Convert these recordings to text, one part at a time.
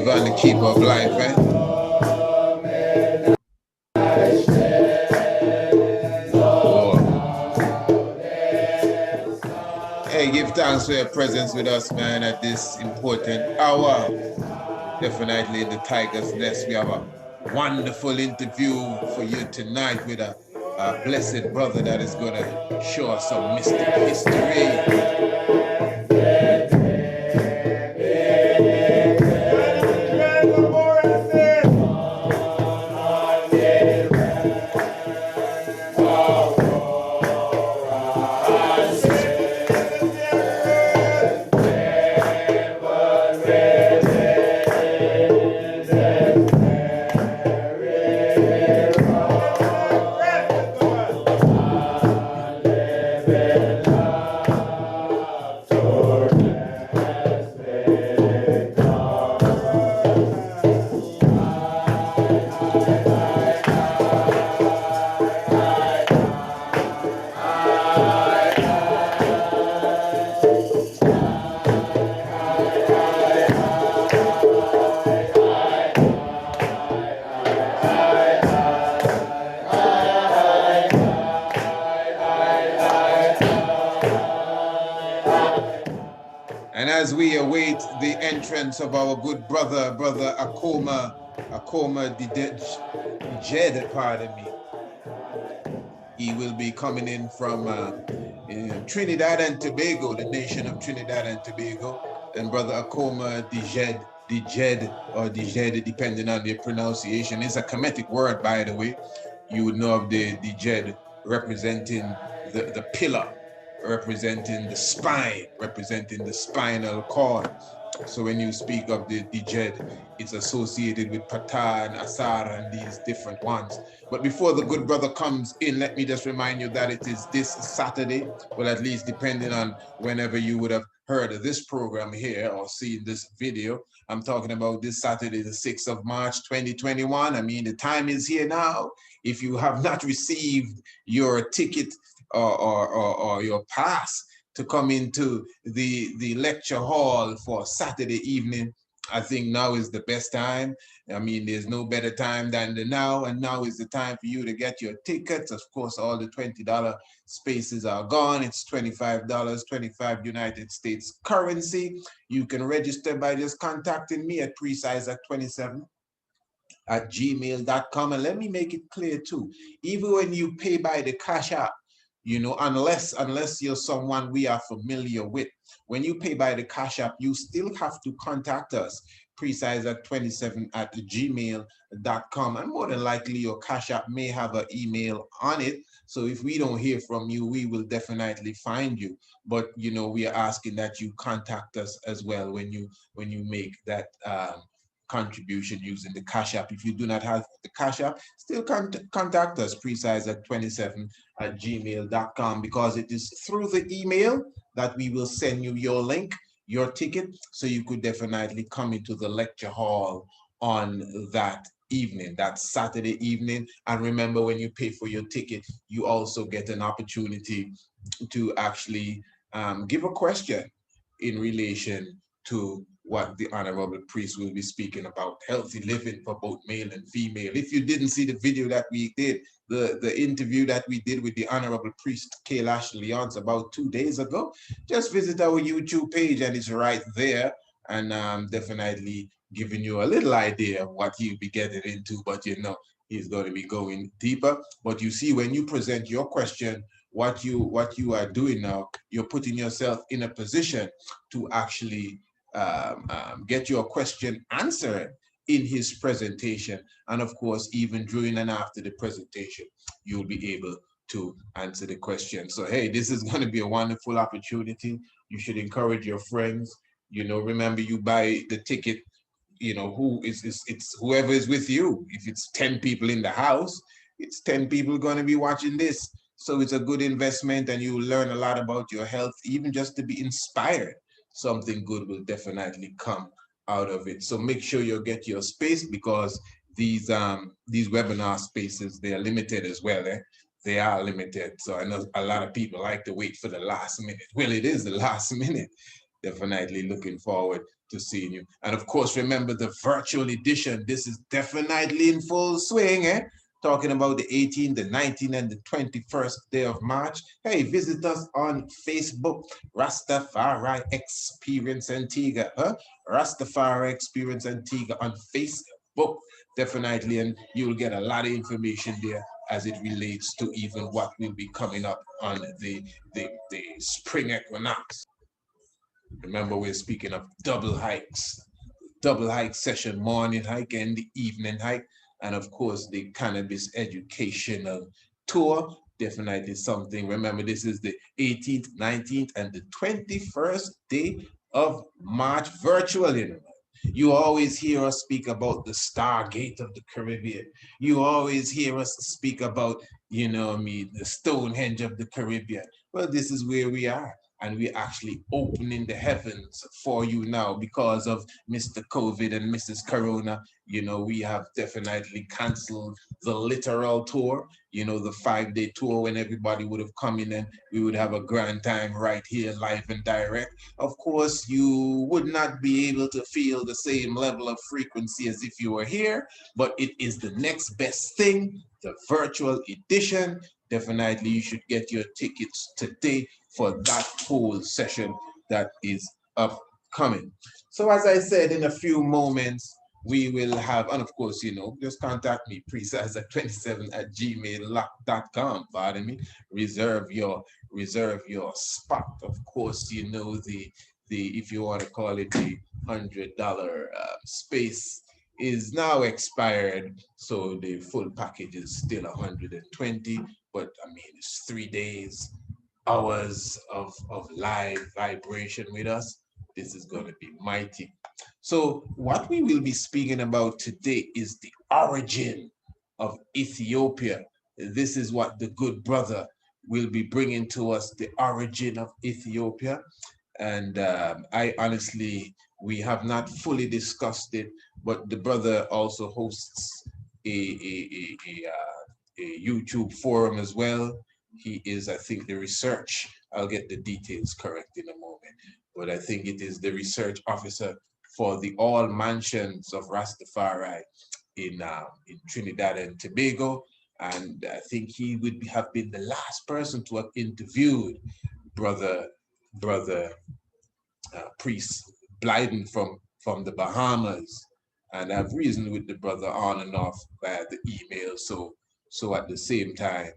giver and the keeper of life, eh? Hey, give thanks for your presence with us, man, at this important hour. Definitely in the Tiger's Nest, we have a wonderful interview for you tonight with a blessed brother that is going to show us some mystic history. And as we await the entrance of our good brother Ankoma Djed, pardon me, he will be coming in from Trinidad and Tobago, the nation of Trinidad and Tobago. And brother Ankoma Djed or Djed, depending on the pronunciation, is a Kemetic word, by the way. You would know of the Djed representing the pillar, representing the spine, representing the spinal cord. So when you speak of the Djed, it's associated with Ptah and Asar and these different ones. But before the good brother comes in, let me just remind you that it is this Saturday, well, at least depending on whenever you would have heard of this program here or seen this video. I'm talking about this Saturday, the 6th of March, 2021. I mean, the time is here now. If you have not received your ticket or your pass to come into the lecture hall for Saturday evening, I think now is the best time. I mean, there's no better time than the now, and now is the time for you to get your tickets. Of course, all the $20 spaces are gone. It's $25, 25 United States currency. You can register by just contacting me at precise@27@gmail.com. And let me make it clear too, even when you pay by the Cash App, you know, unless you're someone we are familiar with, when you pay by the Cash App, you still have to contact us, precise@27@gmail.com. And more than likely, your Cash App may have an email on it. So if we don't hear from you, we will definitely find you. But, you know, we are asking that you contact us as well when you make that contribution using the Cash App. If you do not have the Cash App, still contact us, precise@27@gmail.com, because it is through the email that we will send you your link, your ticket, so you could definitely come into the lecture hall on that evening, that Saturday evening. And remember, when you pay for your ticket, you also get an opportunity to actually give a question in relation to what the honorable priest will be speaking about, healthy living for both male and female. If you didn't see the video that we did, the interview that we did with the honorable priest Kailash Leonce about 2 days ago, just visit our YouTube page and it's right there, and definitely giving you a little idea of what he'll be getting into. But you know, he's going to be going deeper. But you see, when you present your question, what you are doing now, you're putting yourself in a position to actually get your question answered in his presentation. And of course, even during and after the presentation, you'll be able to answer the question. So, hey, this is going to be a wonderful opportunity. You should encourage your friends. You know, remember, you buy the ticket, you know, it's whoever is with you. If it's 10 people in the house, it's 10 people going to be watching this. So it's a good investment, and you will learn a lot about your health, even just to be inspired. Something good will definitely come out of it. So make sure you get your space, because these webinar spaces, they are limited as well. They are limited. So I know a lot of people like to wait for the last minute. Well, it is the last minute. Definitely looking forward to seeing you. And of course, remember the virtual edition. This is definitely in full swing, eh? Talking about the 18th, the 19th, and the 21st day of March. Hey, visit us on Facebook, Rastafari Experience Antigua, huh? Rastafari Experience Antigua on Facebook, definitely, and you'll get a lot of information there as it relates to even what will be coming up on the spring equinox. Remember, we're speaking of double hike session, morning hike and the evening hike, and of course the cannabis educational tour. Definitely something. Remember, this is the 18th, 19th, and the 21st day of March virtually. You always hear us speak about the Stargate of the Caribbean. You always hear us speak about, the Stonehenge of the Caribbean. Well, this is where we are. And we're actually opening the heavens for you now because of Mr. COVID and Mrs. Corona. We have definitely canceled the literal tour, the 5-day tour when everybody would have come in and we would have a grand time right here, live and direct. Of course, you would not be able to feel the same level of frequency as if you were here, but it is the next best thing, the virtual edition. Definitely, you should get your tickets today for that whole session that is upcoming. So as I said, in a few moments, we will have, and of course, just contact me, precise27@gmail.com, pardon me, reserve your spot. Of course, the if you want to call it the $100 space is now expired, so the full package is still 120, but I mean, it's 3 days, hours of live vibration with us. This is going to be mighty. So what we will be speaking about today is the origin of Ethiopia. This is what the good brother will be bringing to us, the origin of Ethiopia. And I honestly, we have not fully discussed it, but the brother also hosts a YouTube forum as well. He is, I think, the research, I'll get the details correct in a moment, but I think it is the research officer for the All Mansions of Rastafari in Trinidad and Tobago. And I think he would have been the last person to have interviewed brother Priest Blyden from the Bahamas. And I've reasoned with the brother on and off via the email. So at the same time,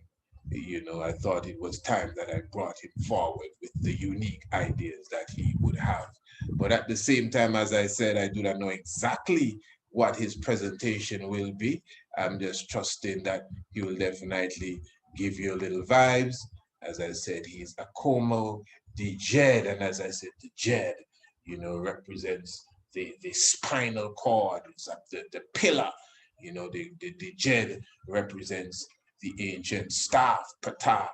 I thought it was time that I brought him forward with the unique ideas that he would have. But at the same time, as I said, I do not know exactly what his presentation will be. I'm just trusting that he will definitely give you a little vibes. As I said, he's Ankoma Djed, and as I said, the Djed, represents the spinal cord, it's like the pillar, the Djed represents the ancient staff, Ptah,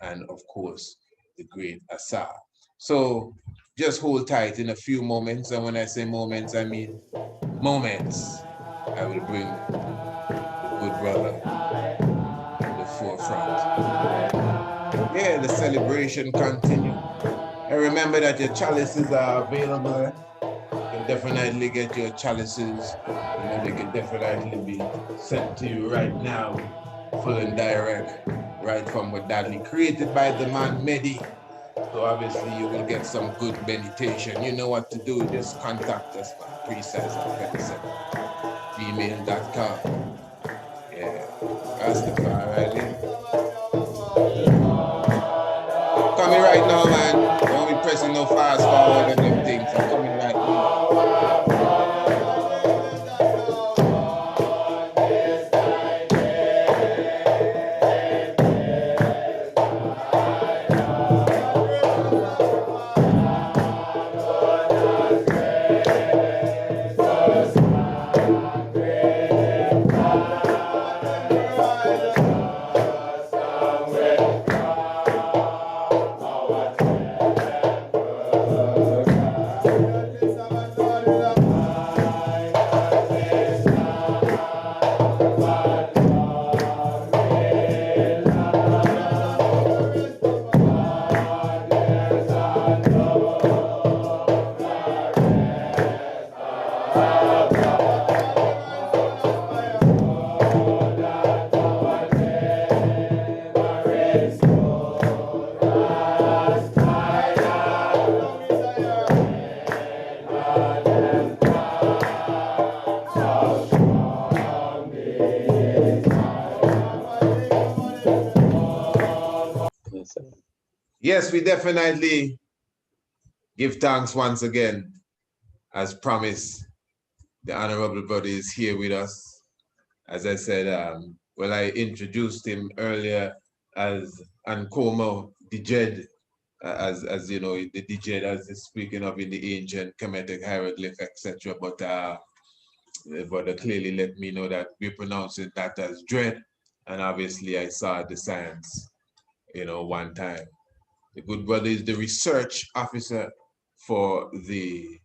and of course, the great Asa. So just hold tight in a few moments, and when I say moments, I mean moments. I will bring the good brother to the forefront. Yeah, the celebration continues. And remember that your chalices are available. You can definitely get your chalices. They can definitely be sent to you right now, full and direct, right from Wadadli, created by the man Medi. So obviously you will get some good meditation. You know what to do, just contact us at precise27@gmail.com. Yeah, Rastafari. Coming right now, man. Don't be pressing no fast forward and them things. I'm coming right now. Yes, we definitely give thanks once again. As promised, the Honorable Brother is here with us. As I said, well, I introduced him earlier as Ankoma Djed, as you know, the Djed, as is speaking of in the ancient Kemetic hieroglyph, etc. But the brother clearly let me know that we're pronouncing that as dread. And obviously I saw the science, you know, one time. The good brother is the research officer for the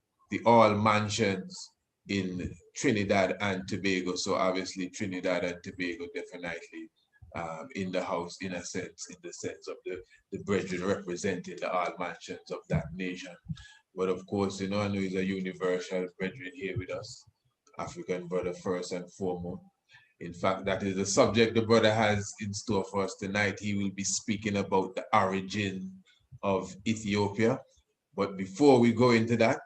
oil mansions in Trinidad and Tobago. So obviously Trinidad and Tobago definitely in the house, in a sense, in the sense of the brethren representing the oil mansions of that nation. But of course, you know, I know he's a universal brethren here with us, African brother first and foremost. In fact, that is the subject the brother has in store for us tonight. He will be speaking about the origin of Ethiopia. But before we go into that,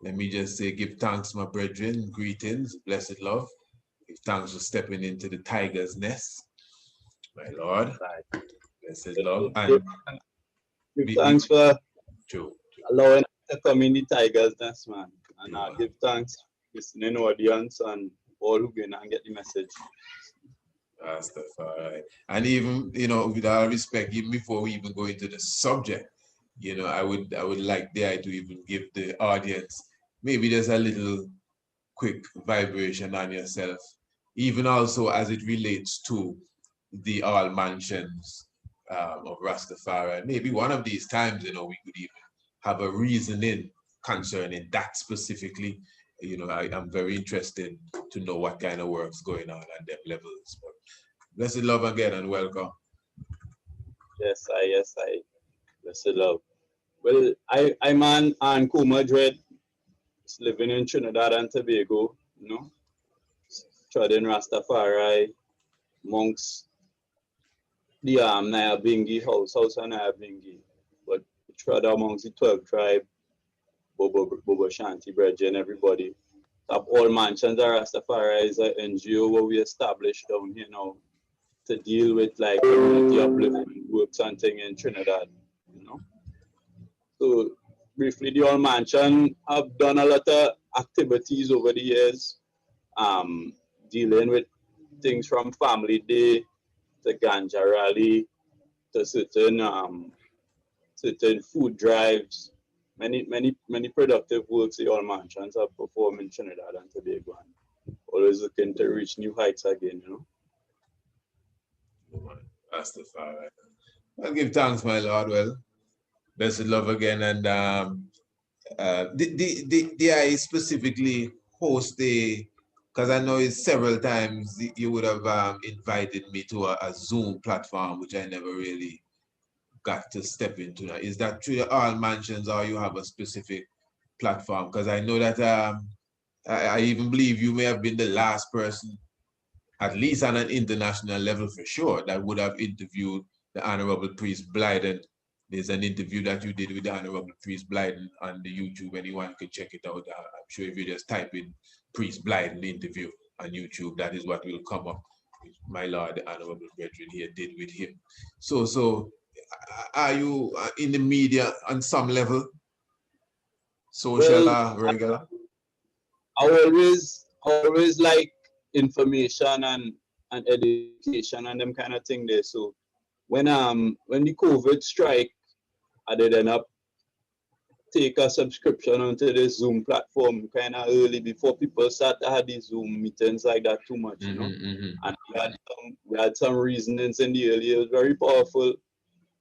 let me just say, give thanks, my brethren, greetings, blessed love. Give thanks for stepping into the tiger's nest, my Lord. Right. Blessed love. And Give thanks for true. allowing us to come in the tiger's nest, man. And give thanks listening audience and all who can and get the message. Rastafari. And even, you know, with all respect, even before we even go into the subject, you know, I would like there to even give the audience maybe there's a little quick vibration on yourself, even also as it relates to the all mansions of Rastafari. Maybe one of these times, you know, we could even have a reasoning concerning that specifically. You know, I'm very interested to know what kind of work's going on at them levels. But blessed love again and welcome. Yes, I. Blessed love. Well, I'm an Ankoma Djed, living in Trinidad and Tobago, you know, studying Rastafari, monks, the Nyabingi house and Nyabingi, but trod amongst the 12 tribe, Bobo Shanti, Bridge, and everybody. Top all mansions are Rastafari is an NGO where we established down here now to deal with like community upliftment works and thing in Trinidad, you know. So briefly, the old mansion have done a lot of activities over the years, dealing with things from family day to ganja rally to certain food drives. Many productive works the old mansions have performed in Trinidad and Tobago, and always looking to reach new heights again, you know. Rastafari. Well, give thanks, my Lord. Well, blessed love again. And did I specifically host because I know it's several times you would have invited me to a Zoom platform, which I never really got to step into. Is that through all mansions or you have a specific platform? Because I know that I even believe you may have been the last person, at least on an international level for sure, that would have interviewed the Honorable Priest Blyden. There's an interview that you did with the Honorable Priest Blyden on the YouTube. Anyone can check it out. I'm sure if you just type in Priest Blyden interview on YouTube, that is what will come up. My Lord, the Honorable Brethren here did with him. So are you in the media on some level? Social, Well, regular? I always like information and education and them kind of thing there. So when the COVID strike, I did end up take a subscription onto the Zoom platform kind of early before people start to have these Zoom meetings like that too much, you know. And we had some reasonings in the early. It was very powerful,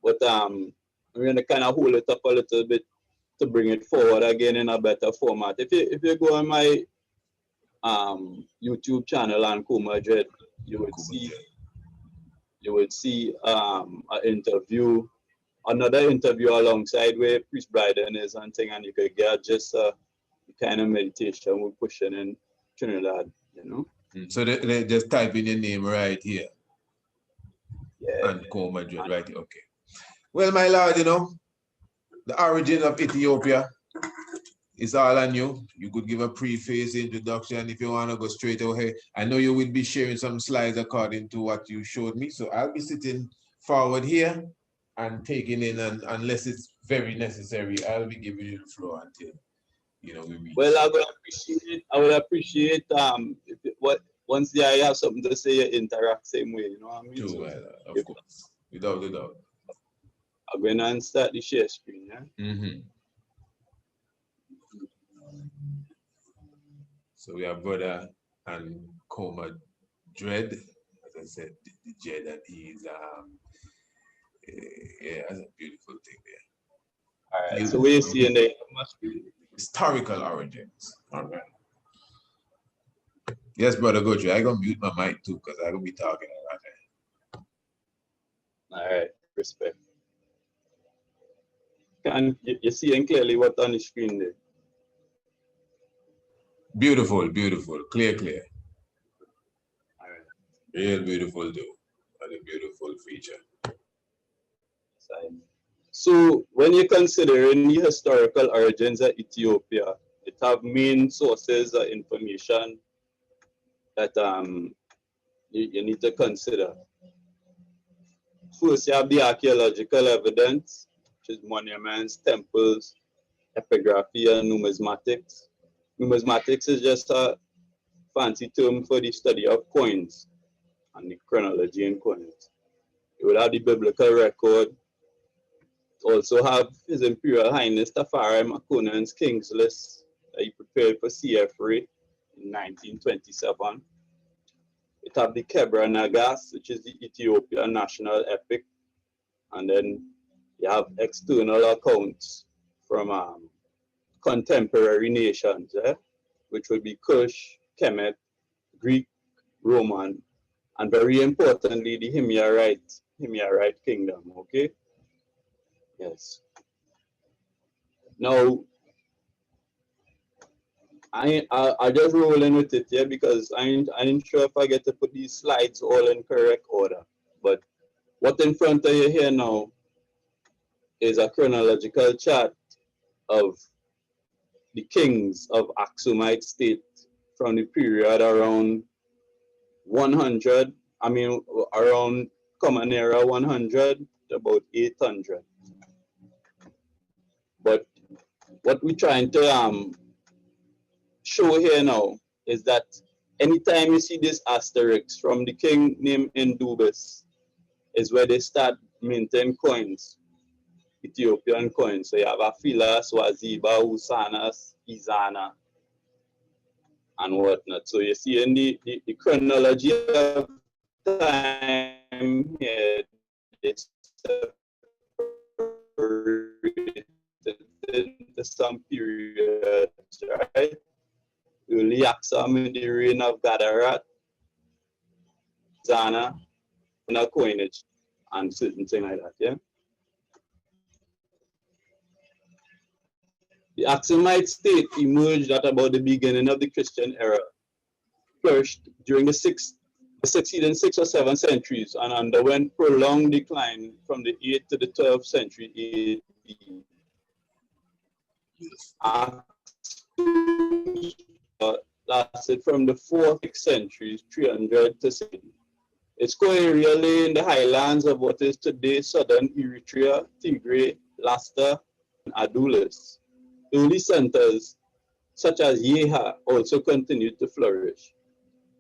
but we're gonna kind of hold it up a little bit to bring it forward again in a better format. If you go on my YouTube channel Ankoma Djed, you would see an interview, another interview alongside where Priest Bryden is and thing, and you could get just a kind of meditation we're pushing in Trinidad, you know. So they just type in your name right here. Yeah. Ankoma Djed, right here. Okay. Well, my Lord, you know, the origin of Ethiopia is all on you. You could give a preface introduction if you want to go straight away. I know you will be sharing some slides according to what you showed me. So I'll be sitting forward here and taking in, and unless it's very necessary, I'll be giving you the floor until we reach. Well, I would appreciate once I have something to say, you interact same way, you know what I mean? True, of course, without a doubt. I'm going to start the share screen, yeah? So we have brother Ankoma Djed, as I said, the Djed, and he's yeah, that's a beautiful thing there. All right, so we see in the historical origins. All right. Yes, brother Gojo, I'm gonna mute my mic too, because I'm gonna be talking a lot. All right, respect. Can you see clearly what on the screen there? Beautiful, beautiful, clear. All right. Real beautiful too. And a beautiful feature. So when you consider the historical origins of Ethiopia, it have main sources of information that you need to consider. First, you have the archaeological evidence, which is monuments, temples, epigraphy, and numismatics. Numismatics is just a fancy term for the study of coins and the chronology in coins. You will have the biblical record. Also have His Imperial Highness Tafari Makonan's King's List that he prepared for CFRA in 1927. It have the Kebra Nagas, which is the Ethiopian national epic. And then you have external accounts from contemporary nations, which would be Kush, Kemet, Greek, Roman, and very importantly, the Himyarite kingdom, okay? Yes. Now, I just roll in with it here because I ain't sure if I get to put these slides all in correct order. But what in front of you here now is a chronological chart of the kings of Aksumite state from the period around 100, around Common Era 100 to about 800. But what we're trying to show here now is that anytime you see this asterisk from the king named Indubis is where they start minting coins, Ethiopian coins. So you have Afila, Swaziba, Usanas, Izana, and whatnot. So you see in the chronology of time here, it's into some periods, right? Early Aksum in the reign of Gadarat, Zana, and a coinage, and certain thing like that, yeah? The Aksumite state emerged at about the beginning of the Christian era, flourished during the succeeding 6th or 7th centuries, and underwent prolonged decline from the 8th to the 12th century AD. Lasted from the 4th century, 300 to 60. Its core area lay in the highlands of what is today southern Eritrea, Tigray, Lasta, and Adulis. Early centers, such as Yeha, also continued to flourish.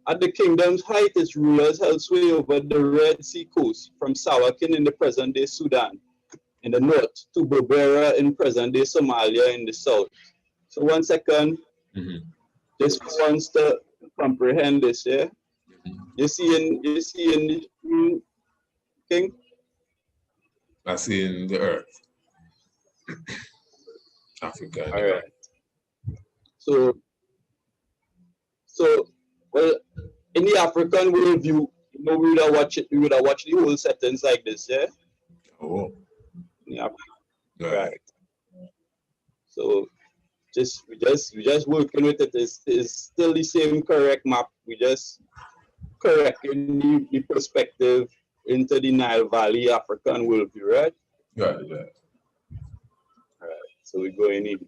At the kingdom's height, its rulers held sway over the Red Sea coast, from Sawakin in the present-day Sudan in the north to Berbera in present-day Somalia in the south. So 1 second, just wants to comprehend this, yeah? You see in the king? I see in the earth. Africa. All right. So well, in the African worldview, we would have watched the whole settings like this, yeah? Oh. Yeah. Right. So we just working with it. It's still the same correct map. We just correcting the perspective into the Nile Valley African worldview, right? Right. All right. So we're going in.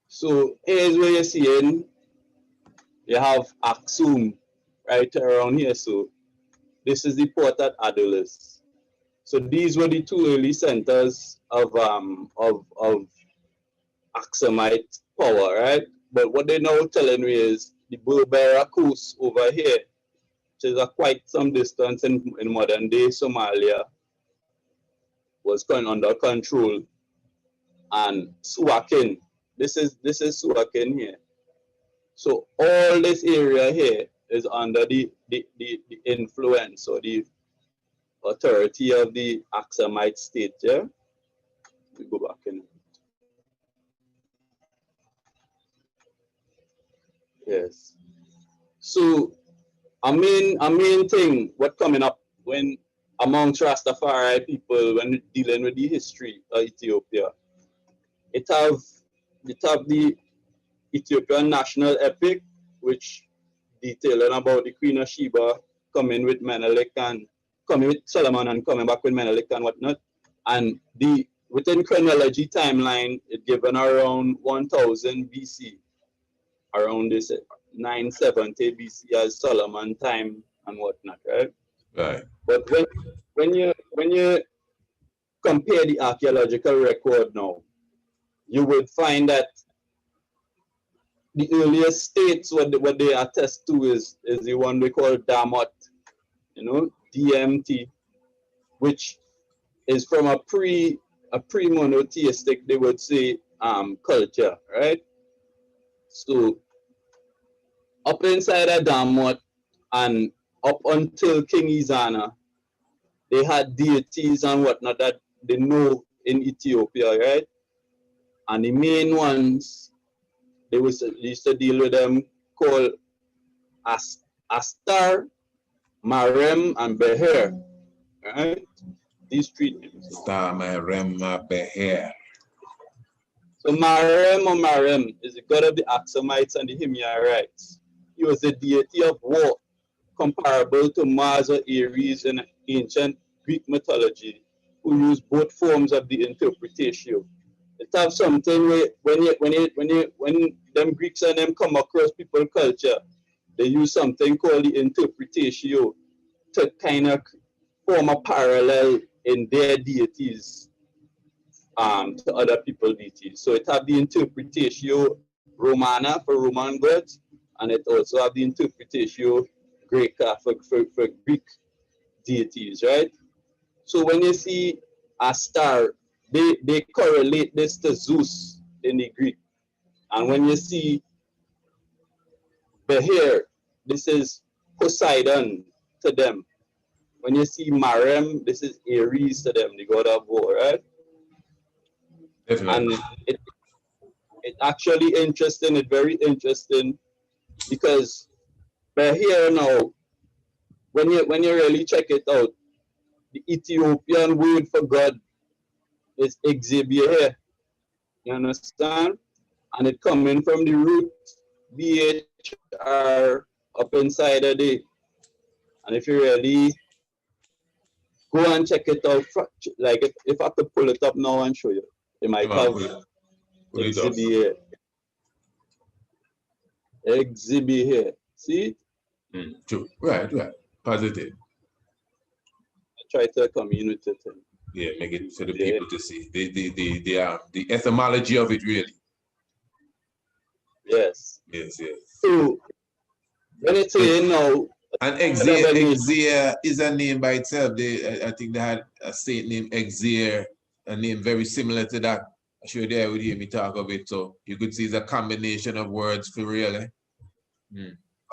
So here's where you're seeing you have Aksum right around here. So this is the port at Adulis. So these were the two early centers of Aksumite power, right? But what they're now telling me is the Berbera coast over here, which is quite some distance in modern day Somalia, was under control. And Suakin, this is Suakin here. So all this area here is under the influence or the authority of the Aksumite state. Yeah, we go back in. Yes. So a main thing what coming up when amongst Rastafari people when dealing with the history of Ethiopia, it have the Ethiopian national epic, which detailing about the Queen of Sheba coming with Menelik and coming with Solomon and coming back with Menelik and whatnot. And within chronology timeline, it given around 1000 BC, around this 970 BC as Solomon time and whatnot, right? Right. But when you compare the archaeological record now, you would find that the earliest states what they attest to is the one we call Damot, DMT, which is from a pre-monotheistic, they would say, culture, right? So up inside of Damot and up until King Izana, they had deities and whatnot that they know in Ethiopia, right? And the main ones, they used to deal with them called Astar, Marem, and Beher, right? These three names. Astar, Marem, Beher. So Marem is the god of the Aksumites and the Himyarites. He was the deity of war, comparable to Mars or Ares in ancient Greek mythology, who used both forms of the interpretatio. It have something where when them Greeks and them come across people culture, they use something called the interpretatio to kind of form a parallel in their deities to other people's deities. So it have the interpretatio Romana for Roman gods, and it also have the interpretatio Greca for Greek deities, right? So when you see a star, they correlate this to Zeus in the Greek. And when you see Beher, this is Poseidon to them. When you see Marem, this is Ares to them, the god of war, right? Definitely. And it actually interesting, it's very interesting because Beher now, when you really check it out, the Ethiopian word for God is Exhibier. You understand? And it coming from the root BHR up inside of the. And if you really go and check it out, like if I could pull it up now and show you, it might have Exhibier. Exhibier. See? True. Right. Positive. Try to communicate it. Yeah, make it for the people to see the etymology of it, really. Yes. Yes. So when it's saying now, and Exir is a name by itself. I think they had a saint named Exir, a name very similar to that. I'm sure they would hear me talk of it. So you could see it's a combination of words for real. All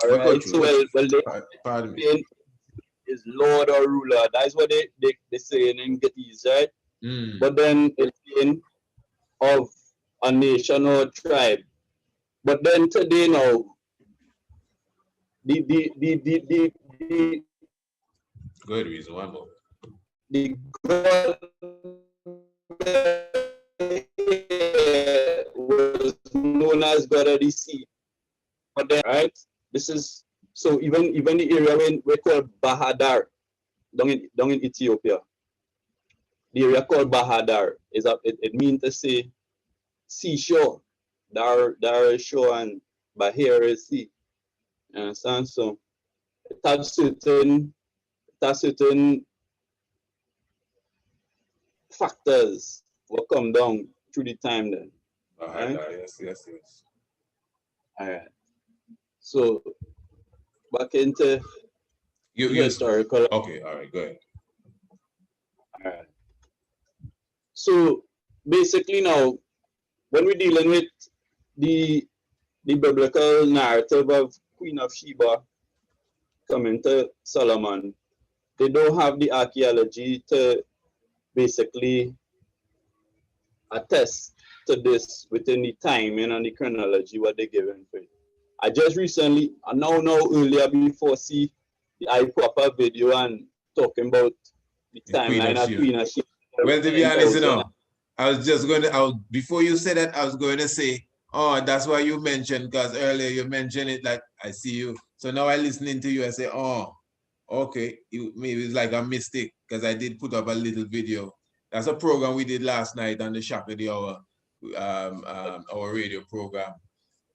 right. So pardon me. Is Lord or ruler. That's what they say in Gettys, right? But then it's saying of a nation or tribe. But then today now, go ahead, reason one more. The God was known as God of the sea. But then, right? This is so even the area when we call Bahadar down in Ethiopia. The area called Bahadar it means to say seashore. Dar is shore and Bahir is sea. You understand? So it has certain factors will come down through the time then. Right? Yes. All right. So back into You historical. Okay, all right, go ahead. All right. So basically now, when we're dealing with the biblical narrative of Queen of Sheba coming to Solomon, they don't have the archaeology to basically attest to this within the timing and the chronology what they're given for it. I just recently, I now earlier before see the iProper video and talking about the timeline of Queen of Sheba. Well, to be honest, I was just going to, before you said that, I was going to say, oh, that's why you mentioned, because earlier you mentioned it, like, I see you. So now I'm listening to you, I say, oh, okay, maybe it's like a mistake, because I did put up a little video. That's a program we did last night on the Shock of the Hour, our radio program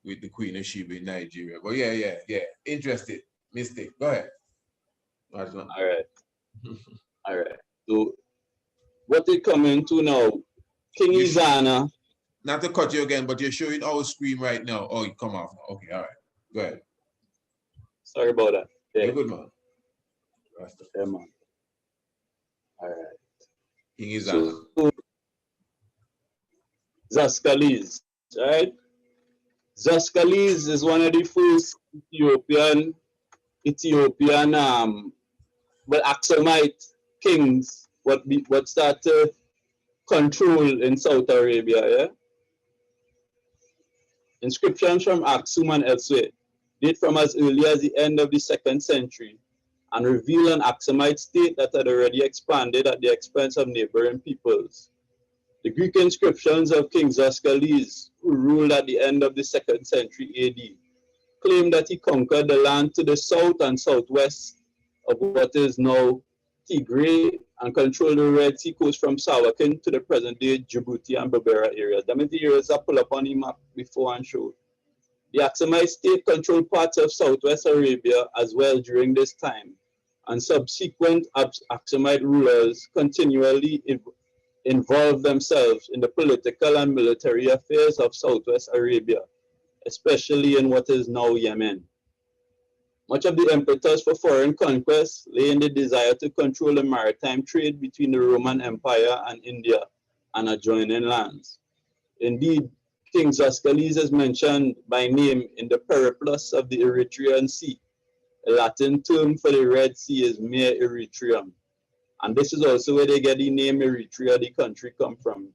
with the Queen of Sheba in Nigeria. But yeah, interested. Mistake. Go ahead. All right. All right. So what they come into now, King Izana. Not to cut you again, but you're showing our screen right now. Oh, you come off. Okay, all right. Go ahead. Sorry about that. Yeah. You're good, man. Yeah, man. All right. King Izana. So, Zascalis, right? Zascalis is one of the first Ethiopian Aksumite kings what start to control in South Arabia, yeah? Inscriptions from Aksum and elsewhere date from as early as the end of the 2nd century and reveal an Aksumite state that had already expanded at the expense of neighboring peoples. The Greek inscriptions of King Zascalis, who ruled at the end of the 2nd century AD, claim that he conquered the land to the south and southwest of what is now Tigray and controlled the Red Sea coast from Sawakin to the present-day Djibouti and Berbera areas. That means the areas are pulled up on the map before and showed. The Aksumite state controlled parts of southwest Arabia as well during this time, and subsequent Aksumite rulers continually involved themselves in the political and military affairs of southwest Arabia, especially in what is now Yemen. Much of the impetus for foreign conquest lay in the desire to control the maritime trade between the Roman Empire and India and adjoining lands. Indeed, King Zascalis is mentioned by name in the Periplus of the Eritrean Sea. A Latin term for the Red Sea is Mare Eritreum. And this is also where they get the name Eritrea, the country, come from.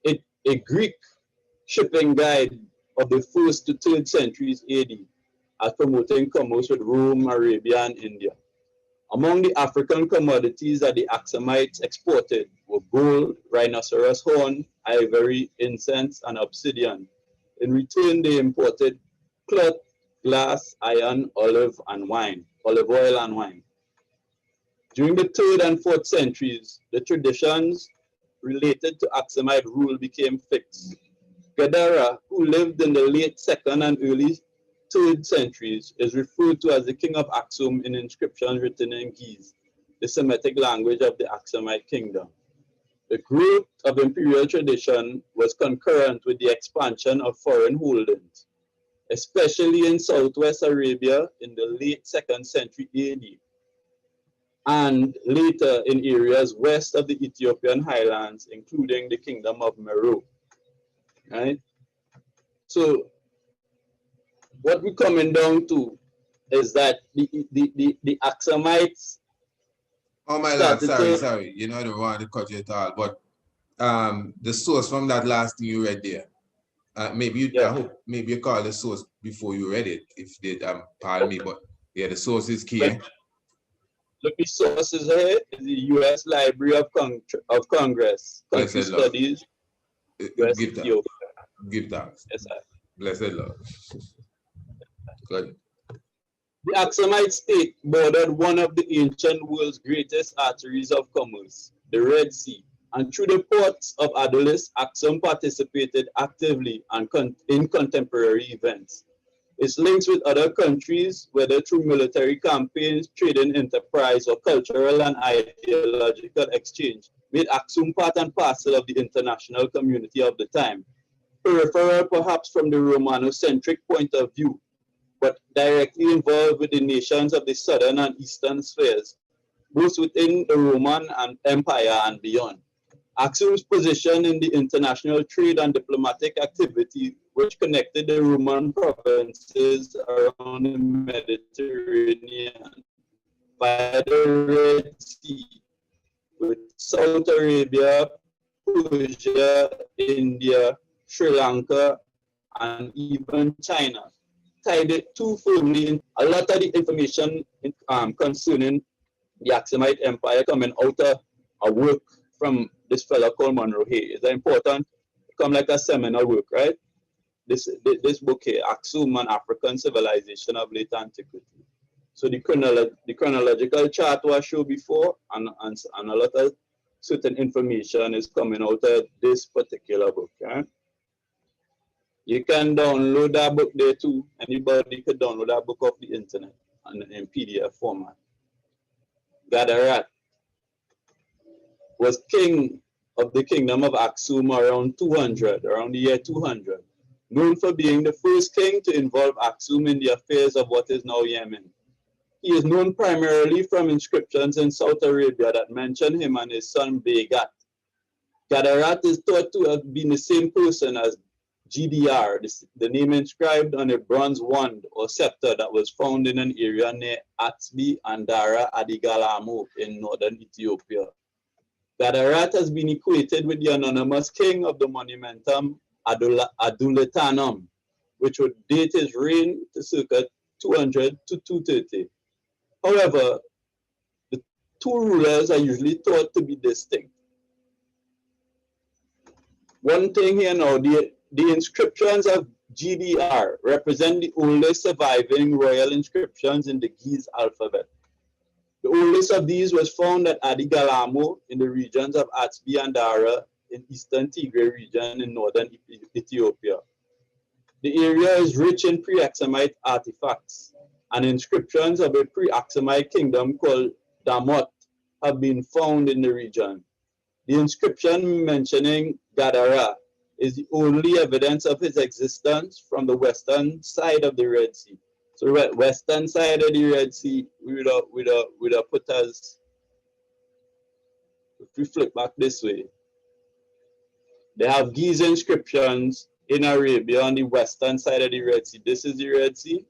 A Greek shipping guide of the 1st to 3rd centuries AD as promoting commerce with Rome, Arabia, and India. Among the African commodities that the Aksumites exported were gold, rhinoceros horn, ivory, incense, and obsidian. In return, they imported cloth, glass, iron, olive oil, and wine. During the 3rd and 4th centuries, the traditions related to Aksumite rule became fixed. Gadara, who lived in the late 2nd and early 3rd centuries, is referred to as the king of Aksum in inscriptions written in Ge'ez, the Semitic language of the Aksumite kingdom. The growth of imperial tradition was concurrent with the expansion of foreign holdings, especially in southwest Arabia in the late 2nd century AD, and later in areas west of the Ethiopian highlands, including the kingdom of Meroe. Right? So what we're coming down to is that the Aksumites. Oh my lord, sorry. You know I don't want to cut you at all, but the source from that last thing you read there. Maybe you I hope maybe you call the source before you read it, if they pardon me, but yeah, the source is key. Look, the source is here is the U.S. Library of Congress, Country Studies. Give thanks. Yes, sir. Blessed Lord. Good. The Aksumite state bordered one of the ancient world's greatest arteries of commerce, the Red Sea, and through the ports of Adolis, Aksum participated actively in contemporary events. Its links with other countries, whether through military campaigns, trading enterprise, or cultural and ideological exchange, made Aksum part and parcel of the international community of the time, peripheral perhaps from the Romanocentric point of view, but directly involved with the nations of the southern and eastern spheres, both within the Roman Empire and beyond. Aksum's position in the international trade and diplomatic activity, which connected the Roman provinces around the Mediterranean via the Red Sea, with South Arabia, Persia, India, Sri Lanka, and even China, tied it too firmly in. A lot of the information concerning the Aksumite Empire coming out of a work from this fellow called Monroe Hay. Is that important? It come like a seminal work, right? This book here, Aksum and African Civilization of Late Antiquity. So the chronological chart was shown before, and a lot of certain information is coming out of this particular book. Right? You can download that book there too. Anybody could download that book off the internet in PDF format. Gadarat was king of the kingdom of Aksum around the year 200, known for being the first king to involve Aksum in the affairs of what is now Yemen. He is known primarily from inscriptions in South Arabia that mention him and his son Begat. Gadarat is thought to have been the same person as GDR, the name inscribed on a bronze wand or scepter that was found in an area near Atsbi and Dara Adigalamo in northern Ethiopia. Gadarat has been equated with the anonymous king of the monumentum Aduletanum, which would date his reign to circa 200 to 230. However, the two rulers are usually thought to be distinct. One thing here now, the inscriptions of GDR represent the oldest surviving royal inscriptions in the Ge'ez alphabet. The oldest of these was found at Adigalamo in the regions of Atsbi and Dara in eastern Tigray region in northern Ethiopia. The area is rich in pre-Aksumite artifacts, and inscriptions of a pre-Aksumite kingdom called Damot have been found in the region. The inscription mentioning Gadara is the only evidence of his existence from the western side of the Red Sea. So western side of the Red Sea, we would have put as, if we flip back this way, they have these inscriptions in Arabia on the western side of the Red Sea. This is the Red Sea.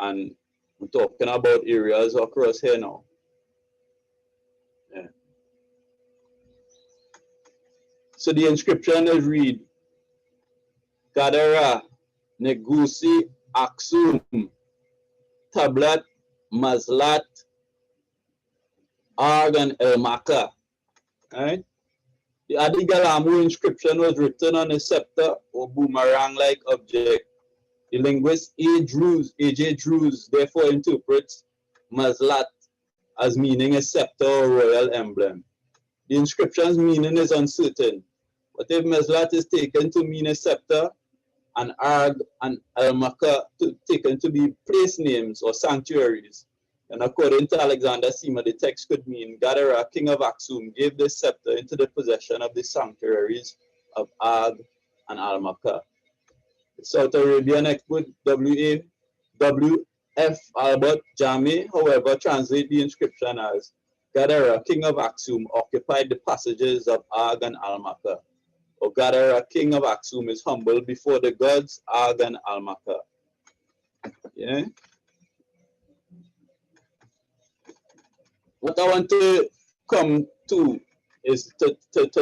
And we're talking about areas across here now. Yeah. So the inscription is read, Gadara, Negusi, Aksum, Tablat, Mazlat, Arg, and El Maka. Right? The Adigalamu inscription was written on a scepter or boomerang-like object. The linguist A.J. Drews therefore interprets Mazlat as meaning a scepter or royal emblem. The inscription's meaning is uncertain, but if Mazlat is taken to mean a scepter, and Arg and Al-Maka taken to be place names or sanctuaries, and according to Alexander Sima, the text could mean Gadara, king of Aksum, gave this scepter into the possession of the sanctuaries of Arg and Al-Maka. The South Arabian expert W.F. Albert Jami, however, translate the inscription as Gadara, king of Aksum, occupied the passages of Arg and Al-Maka. Or Gadara, king of Aksum, is humble before the gods Arg and Al-Maka. Yeah. What I want to come to is to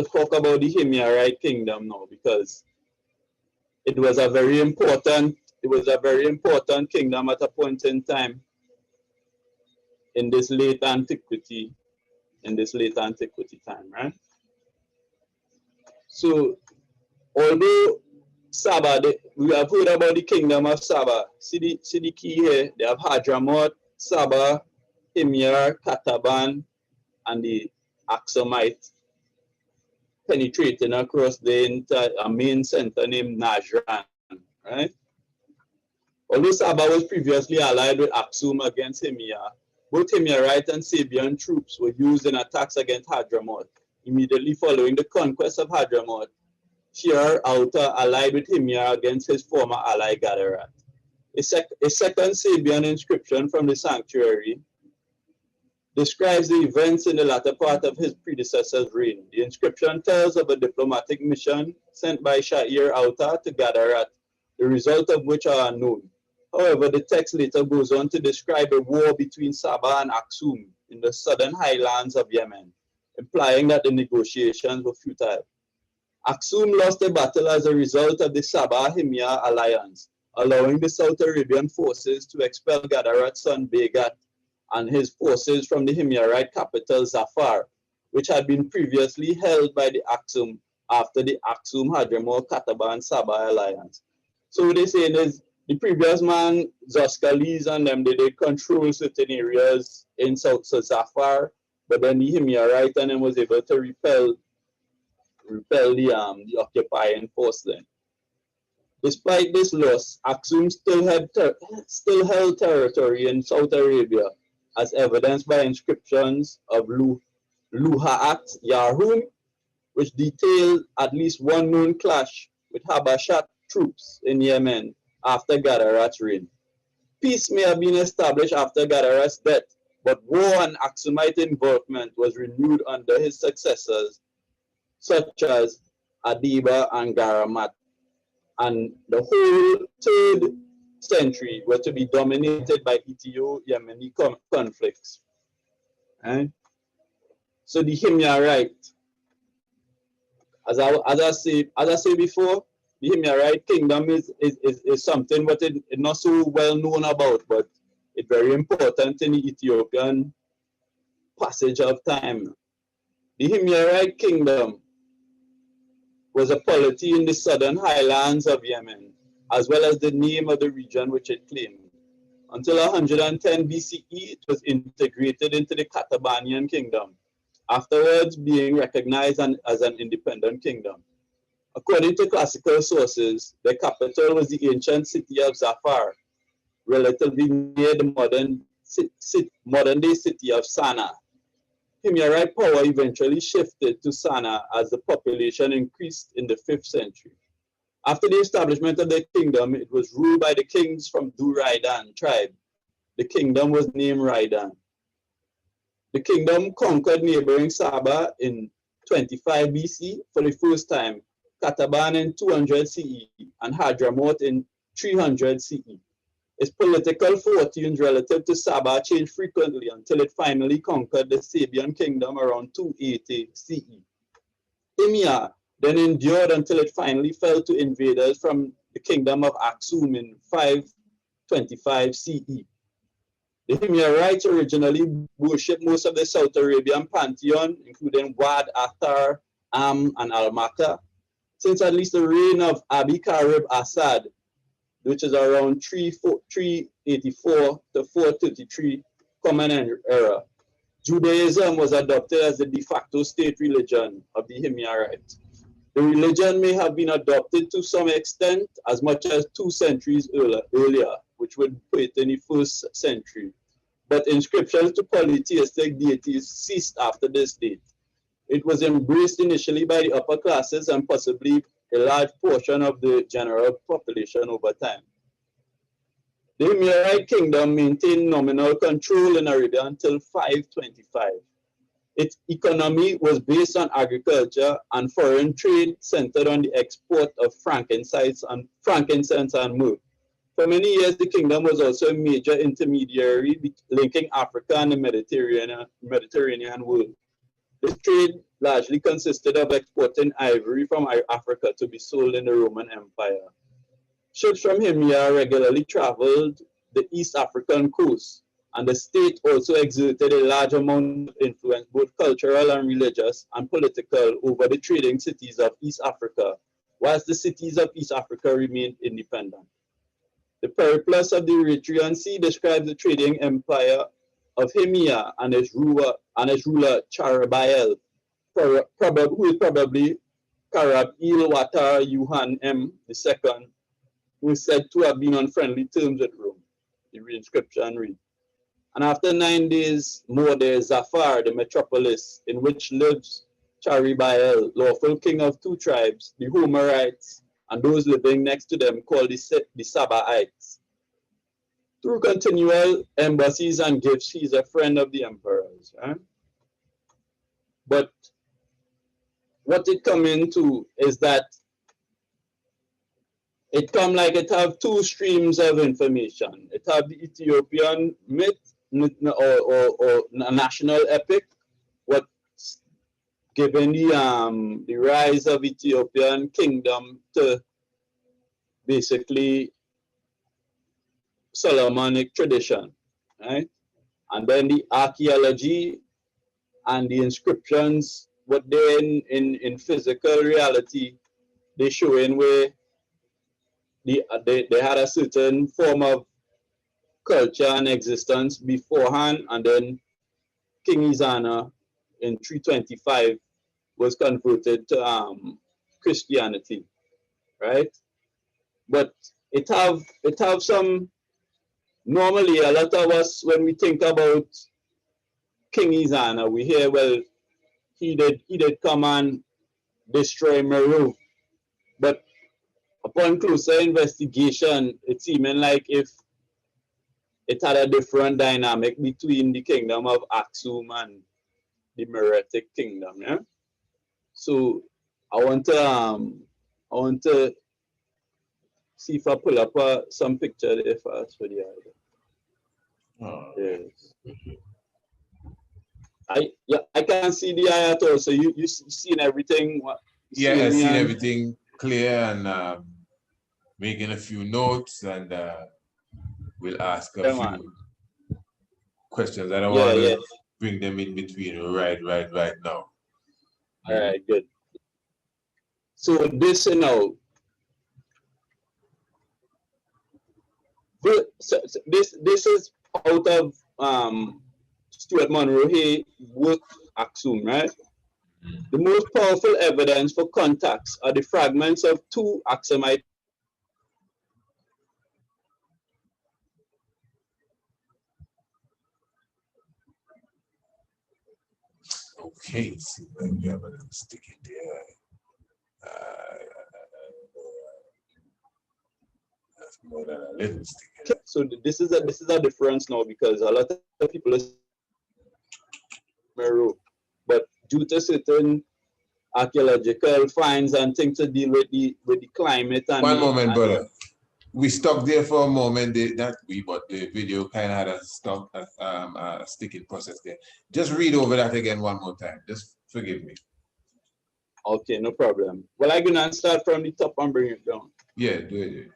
talk about the Himyarite kingdom now, because it was a very important kingdom at a point in time in this late antiquity time, right? So, although Saba, we have heard about the kingdom of Saba. See the key here. They have Hadramot, Saba, Himyar, Kataban, and the Aksumite penetrating across a main center named Najran, right? Although Saba was previously allied with Aksum against Himyar, Both Himyarite and Sabian troops were used in attacks against Hadramaut. Immediately following the conquest of Hadramaut, Shirar Auta allied with Himyar against his former ally Gadarat. A second Sabian inscription from the sanctuary describes the events in the latter part of his predecessor's reign. The inscription tells of a diplomatic mission sent by Sha'ir Auta to Gadarat, the result of which are unknown. However, the text later goes on to describe a war between Saba and Aksum in the southern highlands of Yemen, implying that the negotiations were futile. Aksum lost a battle as a result of the Saba-Himyar alliance, allowing the South Arabian forces to expel Gadarat's son Begat and his forces from the Himyarite capital Zafar, which had been previously held by the Aksum after the Aksum-Hadramaut-Kataba and Saba alliance. So what they're saying is, the previous man, Zascalis, and them, they did control certain areas in South Zafar, but then the Himyarite and them was able to repel the occupying force then. Despite this loss, Aksum still held territory in South Arabia, as evidenced by inscriptions of Luha'at Yarhum, which detail at least one known clash with Habashat troops in Yemen after Gadarat's reign. Peace may have been established after Gadarat's death, but war and Aksumite involvement was renewed under his successors, such as Adiba and Garamat, and the whole 3rd century were to be dominated by Ethio-Yemeni conflicts. Right? So the Himyarite, as I say before, the Himyarite kingdom is something what is not so well known about, but it's very important in the Ethiopian passage of time. The Himyarite kingdom was a polity in the southern highlands of Yemen, as well as the name of the region which it claimed. Until 110 BCE, it was integrated into the Katabanian kingdom, afterwards being recognized as an independent kingdom. According to classical sources, the capital was the ancient city of Zafar, relatively near the modern-day city of Sana. Himyarite power eventually shifted to Sana as the population increased in the 5th century. After the establishment of the kingdom, it was ruled by the kings from Du-Raidan tribe. The kingdom was named Raidan. The kingdom conquered neighboring Saba in 25 BC for the first time, Kataban in 200 CE, and Hadramaut in 300 CE. Its political fortunes relative to Saba changed frequently until it finally conquered the Sabian kingdom around 280 CE. Himyar then endured until it finally fell to invaders from the kingdom of Aksum in 525 CE. The Himyarites originally worshipped most of the South Arabian pantheon, including Wad, Athar, Am, and Al-Makka, since at least the reign of Abi Karib Assad, which is around 384 to 433 Common Era. Judaism was adopted as the de facto state religion of the Himyarites. The religion may have been adopted to some extent as much as 2 centuries earlier, which would put it in the 1st century. But inscriptions to polytheistic deities ceased after this date. It was embraced initially by the upper classes and possibly a large portion of the general population over time. The Himyarite kingdom maintained nominal control in Arabia until 525. Its economy was based on agriculture, and foreign trade centered on the export of frankincense and myrrh. For many years, the kingdom was also a major intermediary linking Africa and the Mediterranean world. This trade largely consisted of exporting ivory from Africa to be sold in the Roman Empire. Ships from Himyar regularly traveled the East African coast, and the state also exerted a large amount of influence, both cultural and religious and political, over the trading cities of East Africa, whilst the cities of East Africa remained independent. The Periplus of the Eritrean Sea describes the trading empire of Himyar and its ruler Charabael, who is probably Karab Il-Watar Yuhan M. II, who is said to have been on friendly terms with Rome. The inscription reads, And after 9 days more, there is Zafar, the metropolis, in which lives Charibael, lawful king of 2 tribes, the Homerites, and those living next to them called the Sabaites. Through continual embassies and gifts, he is a friend of the emperors. Right? But what it come into is that it come like it have 2 streams of information. It have the Ethiopian myth or a national epic, what's given the rise of Ethiopian kingdom to basically Solomonic tradition, right? And then the archaeology and the inscriptions, what they're in physical reality, they show in where they had a certain form of culture and existence beforehand, and then King Izana in 325 was converted to Christianity, right? But it have some. Normally, a lot of us, when we think about King Izana, we hear, well, he did come and destroy Meru. But upon closer investigation, it seeming like if it had a different dynamic between the kingdom of Aksum and the Meretic kingdom. Yeah. So I want to see if I pull up some picture there first for the other. Oh. Yes. I can see the eye at all. So you seen everything? Yeah, I've seen everything clear, and making a few notes, and we'll ask a few questions. I don't want to bring them in between right now. All right, good. So this, this is out of Stuart Monroe work Aksum, right? The most powerful evidence for contacts are the fragments of 2 Aksumite. Okay, let's see if we have a little stick in there. That's more than a little stick. So this is a difference now, because a lot of people are Meru, but due to certain archaeological finds and things to deal with the climate and one moment, brother. We stopped there for a moment. But the video kind of had a sticking process there. Just read over that again one more time. Just forgive me. Okay, no problem. Well, I'm gonna start from the top and bring it down. Yeah, do it.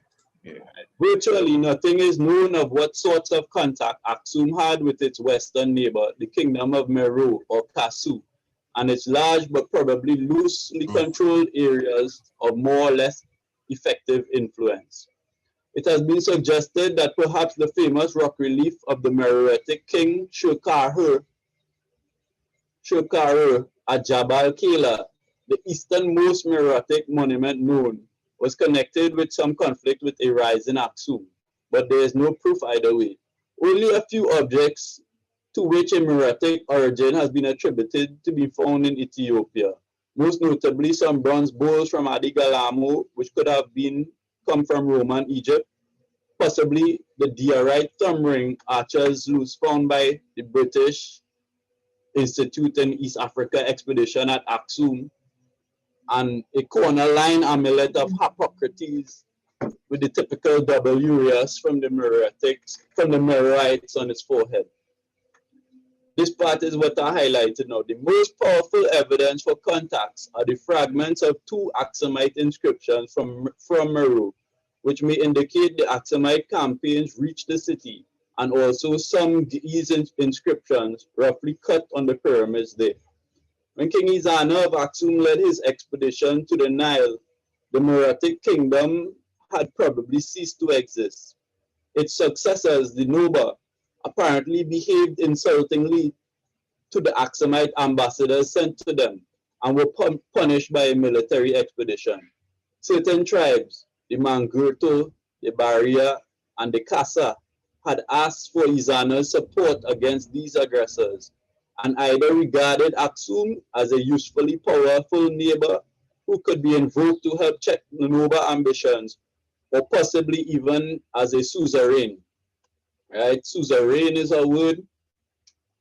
Yeah. Virtually nothing is known of what sorts of contact Aksum had with its western neighbor, the kingdom of Meru or Kasu, and its large but probably loosely controlled areas of more or less effective influence. It has been suggested that perhaps the famous rock relief of the Meroitic king Shurkar at Jabal Kela, the easternmost Meroitic monument known, was connected with some conflict with a rise in Aksum, but there is no proof either way. Only a few objects to which a Meroitic origin has been attributed to be found in Ethiopia, most notably some bronze bowls from Adigalamo, which could have come from Roman Egypt, possibly the diorite thumb ring archers loose found by the British Institute and East Africa expedition at Aksum, and a corner-line amulet of Hippocrates with the typical W from the Meroites on its forehead. This part is what I highlighted now. The most powerful evidence for contacts are the fragments of 2 Aksumite inscriptions from Meru, which may indicate the Aksumite campaigns reached the city, and also some these inscriptions roughly cut on the pyramids there. When King Izana of Aksum led his expedition to the Nile, the Meroitic kingdom had probably ceased to exist. Its successors, the Noba, apparently behaved insultingly to the Aksumite ambassadors sent to them and were punished by a military expedition. Certain tribes, the Mangurto, the Baria, and the Kasa, had asked for Izana's support against these aggressors, and either regarded Aksum as a usefully powerful neighbor who could be invoked to help check the Noba ambitions, or possibly even as a suzerain. Right? Suzerain is a word,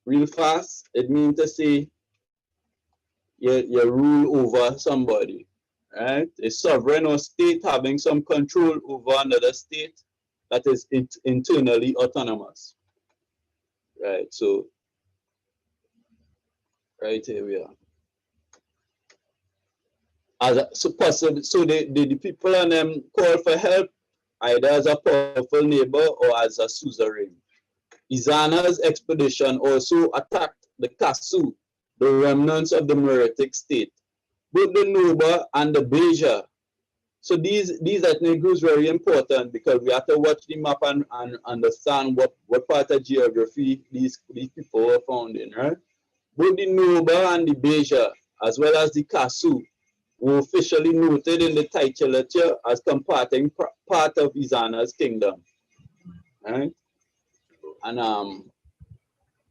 real fast. It means to say you rule over somebody. Right? A sovereign or state having some control over another state that is internally autonomous. Right? So, right here we are. So the people on them call for help either as a powerful neighbor or as a suzerain. Izana's expedition also attacked the Kasu, the remnants of the Meretic state, both the Noba and the Beja. So these ethnic groups are very important because we have to watch the map and understand what part of geography these people were found in, right? Both the Noba and the Beja, as well as the Kasu, were officially noted in the titulature as comparting part of Izana's kingdom. Right? And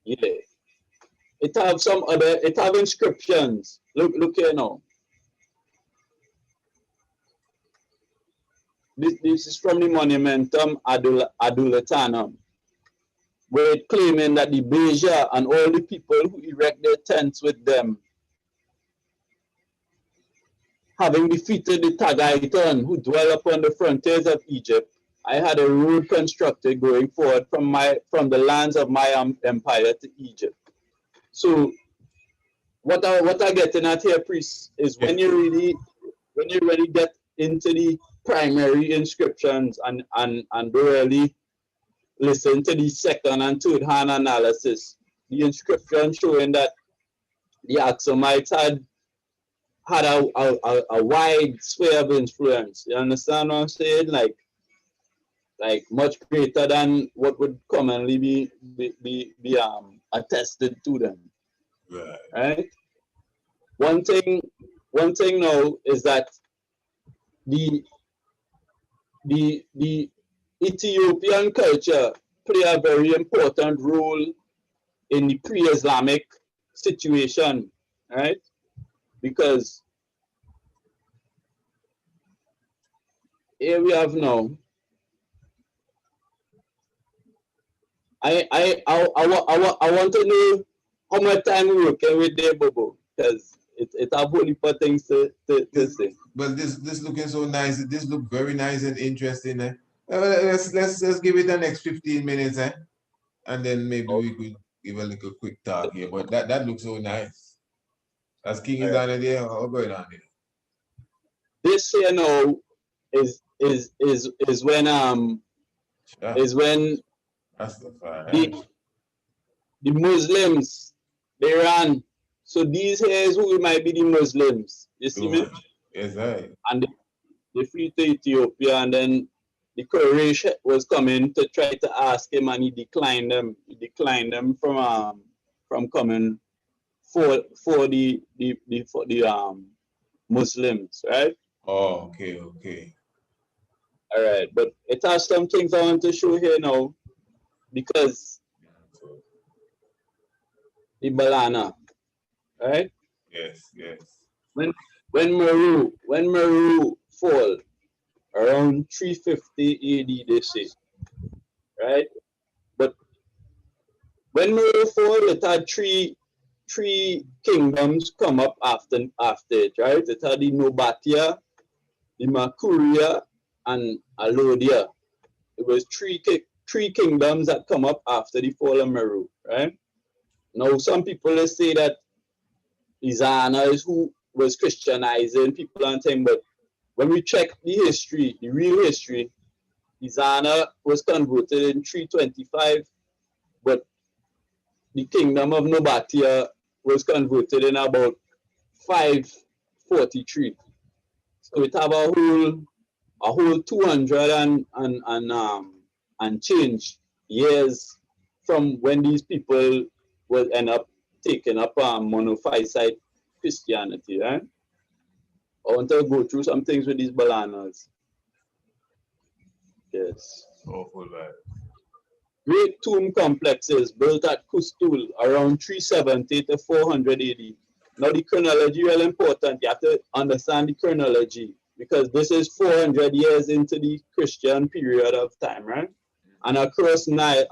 yeah. It have inscriptions. Look here now. This is from the Monumentum Adulatanum, where it claiming that the Beja and all the people who erect their tents with them, having defeated the Tagaitan who dwell upon the frontiers of Egypt, I had a road constructed going forward from the lands of my empire to Egypt. So what I getting at here, priest, is when you really get into the primary inscriptions and really listen to the second and third hand analysis, the inscription showing that the Aksumites had a wide sphere of influence. You understand what I'm saying? Like much greater than what would commonly be attested to them. Right? One thing now is that the Ethiopian culture play a very important role in the pre-Islamic situation, right? Because here we have now. I want to know how much time we working with there, Bobo, because it have whole heap of things to say. Well, this looking so nice. This look very nice and interesting. Let's give it the next 15 minutes, and then maybe we could give a little quick talk here. But that looks so nice. As King is on there, how going on there? This here now is when the Muslims they ran. So these here is who might be the Muslims. You see me? Yes, right. And they flee to Ethiopia, and then the Quraysh was coming to try to ask him, and he declined them. He declined them from coming for the Muslims, right? Oh, okay. All right, but it has some things I want to show here now, because the Balana, right? Yes. When Meru fall around 350 AD, they say, right? But when Meru fall, it had three kingdoms come up after it, right? It had the Nobatia, the Makuria, and Alodia. It was three kingdoms that come up after the fall of Meru, right? Now, some people say that Izana is who was Christianizing people and things, but when we check the history, the real history, Izana was converted in 325, but the kingdom of Nobatia was converted in about 543. So it have a whole 200 and change years from when these people will end up taking up monophysite Christianity, right? I want to go through some things with these bananas. Yes. Awful, right. great tomb complexes built at Kustul around 370 to 400 AD. Now the chronology is important. You have to understand the chronology because this is 400 years into the Christian period of time, right? And across the Nile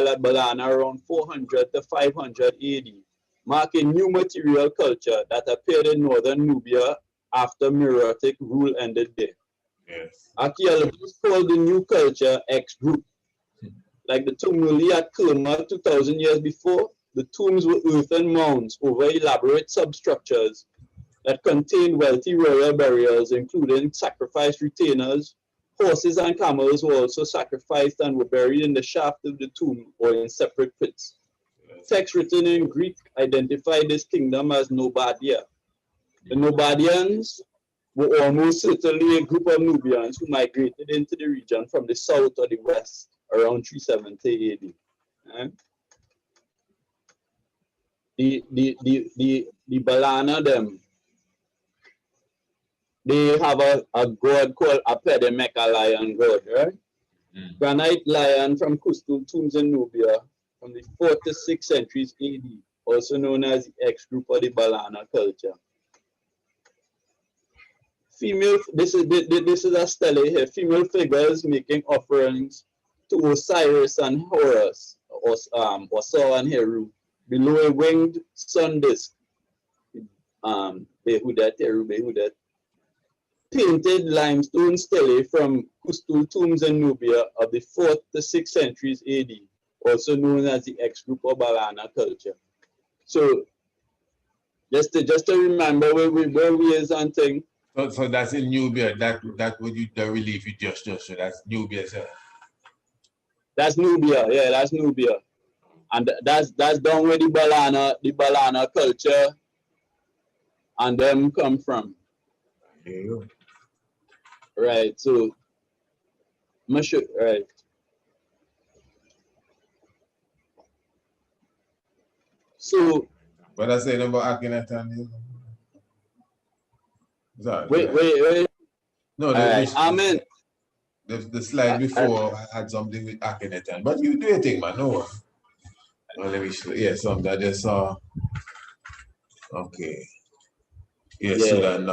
at Balana around 400 to 500 AD, marking new material culture that appeared in northern Nubia after Meroitic rule ended there. Yes. Archaeologists call the new culture X group. Like the Tumuli at Kerma 2,000 years before, the tombs were earthen mounds over elaborate substructures that contained wealthy royal burials, including sacrificed retainers. Horses and camels were also sacrificed and were buried in the shaft of the tomb or in separate pits. Texts written in Greek identify this kingdom as Nobadia. The Nobodians were almost certainly a group of Nubians who migrated into the region from the south or the west around 370 AD. The Balana them, they have a god called Apedemeka lion god, right? Granite lion from Kustul tombs in Nubia from the 4th to 6th centuries AD, also known as the X group of the Balana culture. Female, this is a stele here. Female figures making offerings to Osiris and Horus, Osir and Heru, below a winged sun disk. Behudet, Heru, Behudet. Painted limestone stele from Kustul tombs in Nubia of the 4th to 6th centuries AD, also known as the X group of Balana culture. So, just to remember where we is on thing. So that's in Nubia. That would you the relief you just so that's Nubia, sir. That's Nubia, yeah, that's Nubia. And that's down where the Balana culture and them come from. There you go. Right, so right. So what I say about Akhenaten? Wait. No, Amen. The slide before I had something with Akhenaten, but you do your thing, man. No. Oh, let me show. Yeah, something I just saw. Okay. Yeah, Sudan.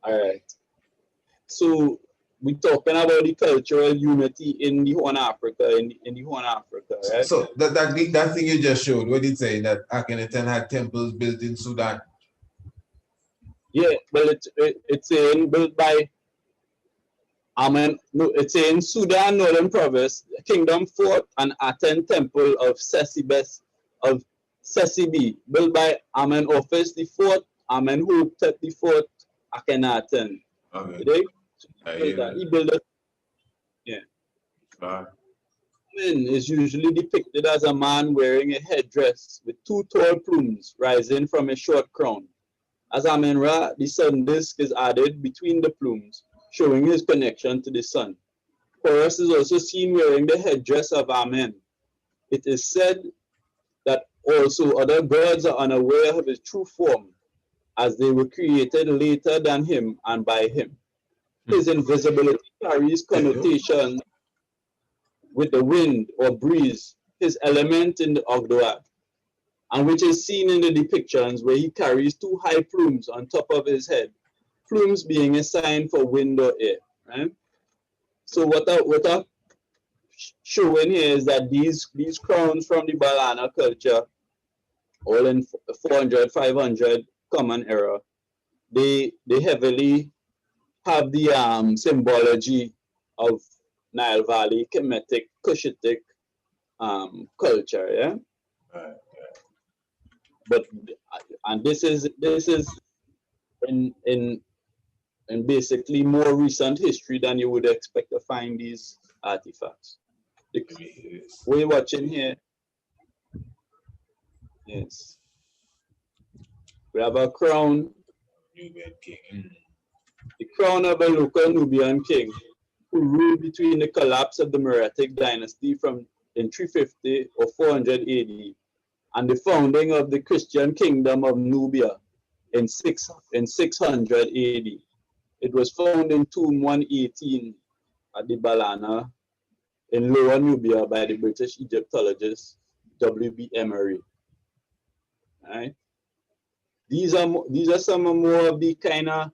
All right. So we're talking about the cultural unity in the Horn Africa, in the Horn Africa, right? So that thing you just showed, what did it say that Akhenaten had temples built in Sudan? Yeah, well, it's saying built by no, it's in Sudan, Northern Province, Kingdom Fort and Aten Temple of Sesibi, built by Amenhotep the Fourth, Amenhotep the Fourth, Akhenaten. Okay. He built it. Yeah. Amen is usually depicted as a man wearing a headdress with two tall plumes rising from a short crown. As Amen-Ra, the sun disk is added between the plumes, showing his connection to the sun. Horus is also seen wearing the headdress of Amen. It is said that also other gods are unaware of his true form, as they were created later than him and by him. His invisibility carries connotations with the wind or breeze, his element in the Ogdoad, and which is seen in the depictions where he carries two high plumes on top of his head, plumes being a sign for wind or air, right? So what I showing here is that these crowns from the Balana culture, all in 400, 500 common era, they heavily have the symbology of Nile Valley, Kemetic, Cushitic culture, yeah? Right. But and this is in basically more recent history than you would expect to find these artifacts. We're watching here. Yes. We have a crown. Nubian king. The crown of a local Nubian king who ruled between the collapse of the Meroitic dynasty in 350 or 400 AD and the founding of the Christian kingdom of Nubia in 600 AD. It was found in tomb 118 at the Balana in Lower Nubia by the British Egyptologist W.B. Emery. Right? These are some more of the kind of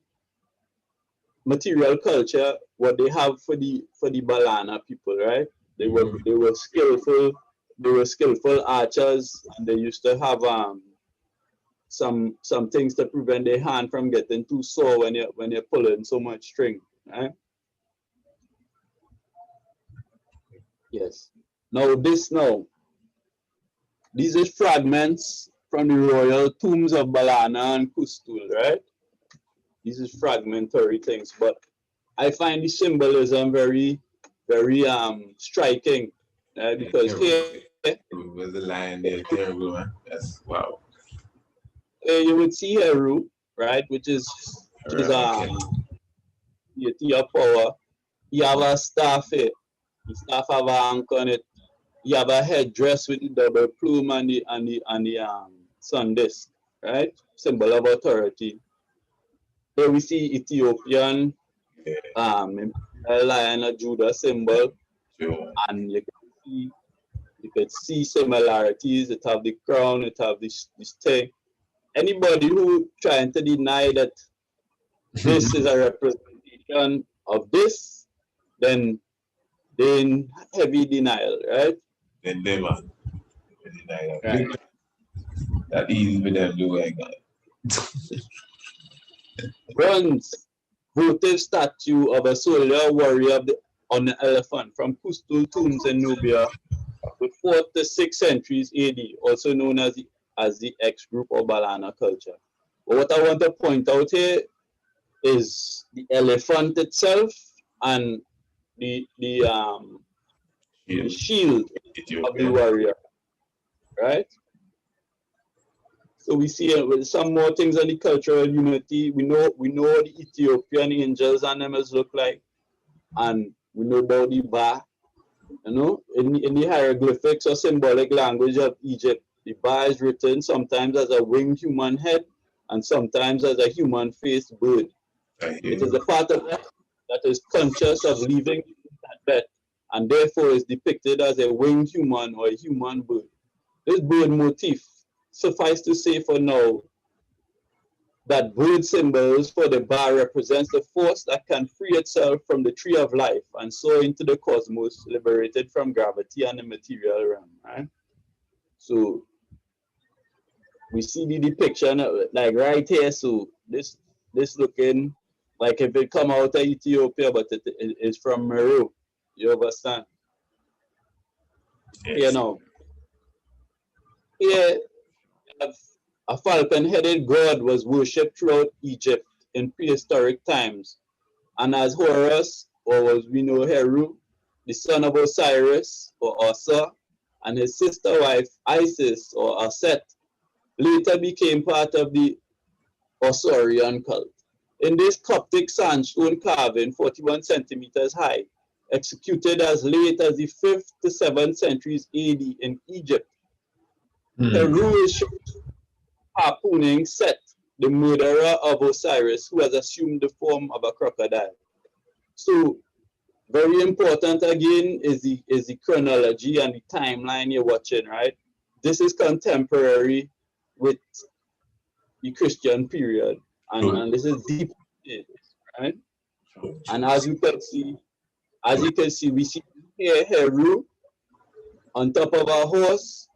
material culture what they have for the Balana people, right? They were skillful. They were skillful archers, and they used to have some things to prevent their hand from getting too sore when you're pulling so much string, right? Yes. These are fragments from the royal tombs of Balana and Kustul, right? These are fragmentary things, but I find the symbolism very, very striking, because here with the lion there, terrible, man. That's wow. You would see Heru, right, which is the power. You have a staff here. The staff have an anchor on it. You have a headdress with the double plume and the sun disk, right? Symbol of authority. Here we see Ethiopian lion of Judah symbol, and you could see similarities. It have the crown, it have this thing. Anybody who trying to deny that this is a representation of this, then they're in heavy denial, right? Then they man. Right. That easy for them to do like that. Bronze votive statue of a soldier warrior on an elephant from Kustul tombs in Nubia, the 4th to 6th centuries AD, also known as the X group or Balana culture. But what I want to point out here is the elephant itself and the shield of the warrior, right? So we see with some more things on the cultural unity. We know the Ethiopian angels and them as look like, and we know about the Ba. You know, in the hieroglyphics or symbolic language of Egypt, the Ba is written sometimes as a winged human head and sometimes as a human-faced bird. It is a part of that is conscious of leaving that bed, and therefore is depicted as a winged human or a human bird. This bird motif, suffice to say for now, that bird symbols for the Ba represents the force that can free itself from the tree of life and soar into the cosmos, liberated from gravity and the material realm, right? So we see the depiction like right here. So this looking like if it come out of Ethiopia, but it is from Meru. You understand? Yes. You know, here a falcon-headed god was worshipped throughout Egypt in prehistoric times, and as Horus, or as we know Heru, the son of Osiris or Osa, and his sister wife Isis or Aset, later became part of the Osirian cult. In this Coptic sandstone carving, 41 centimeters high, executed as late as the 5th to 7th centuries AD in Egypt, Heru is harpooning Set, the murderer of Osiris, who has assumed the form of a crocodile. So, very important again is the chronology and the timeline you're watching, right? This is contemporary with the Christian period, and this is deep, right? And as you can see, we see here Heru on top of a horse,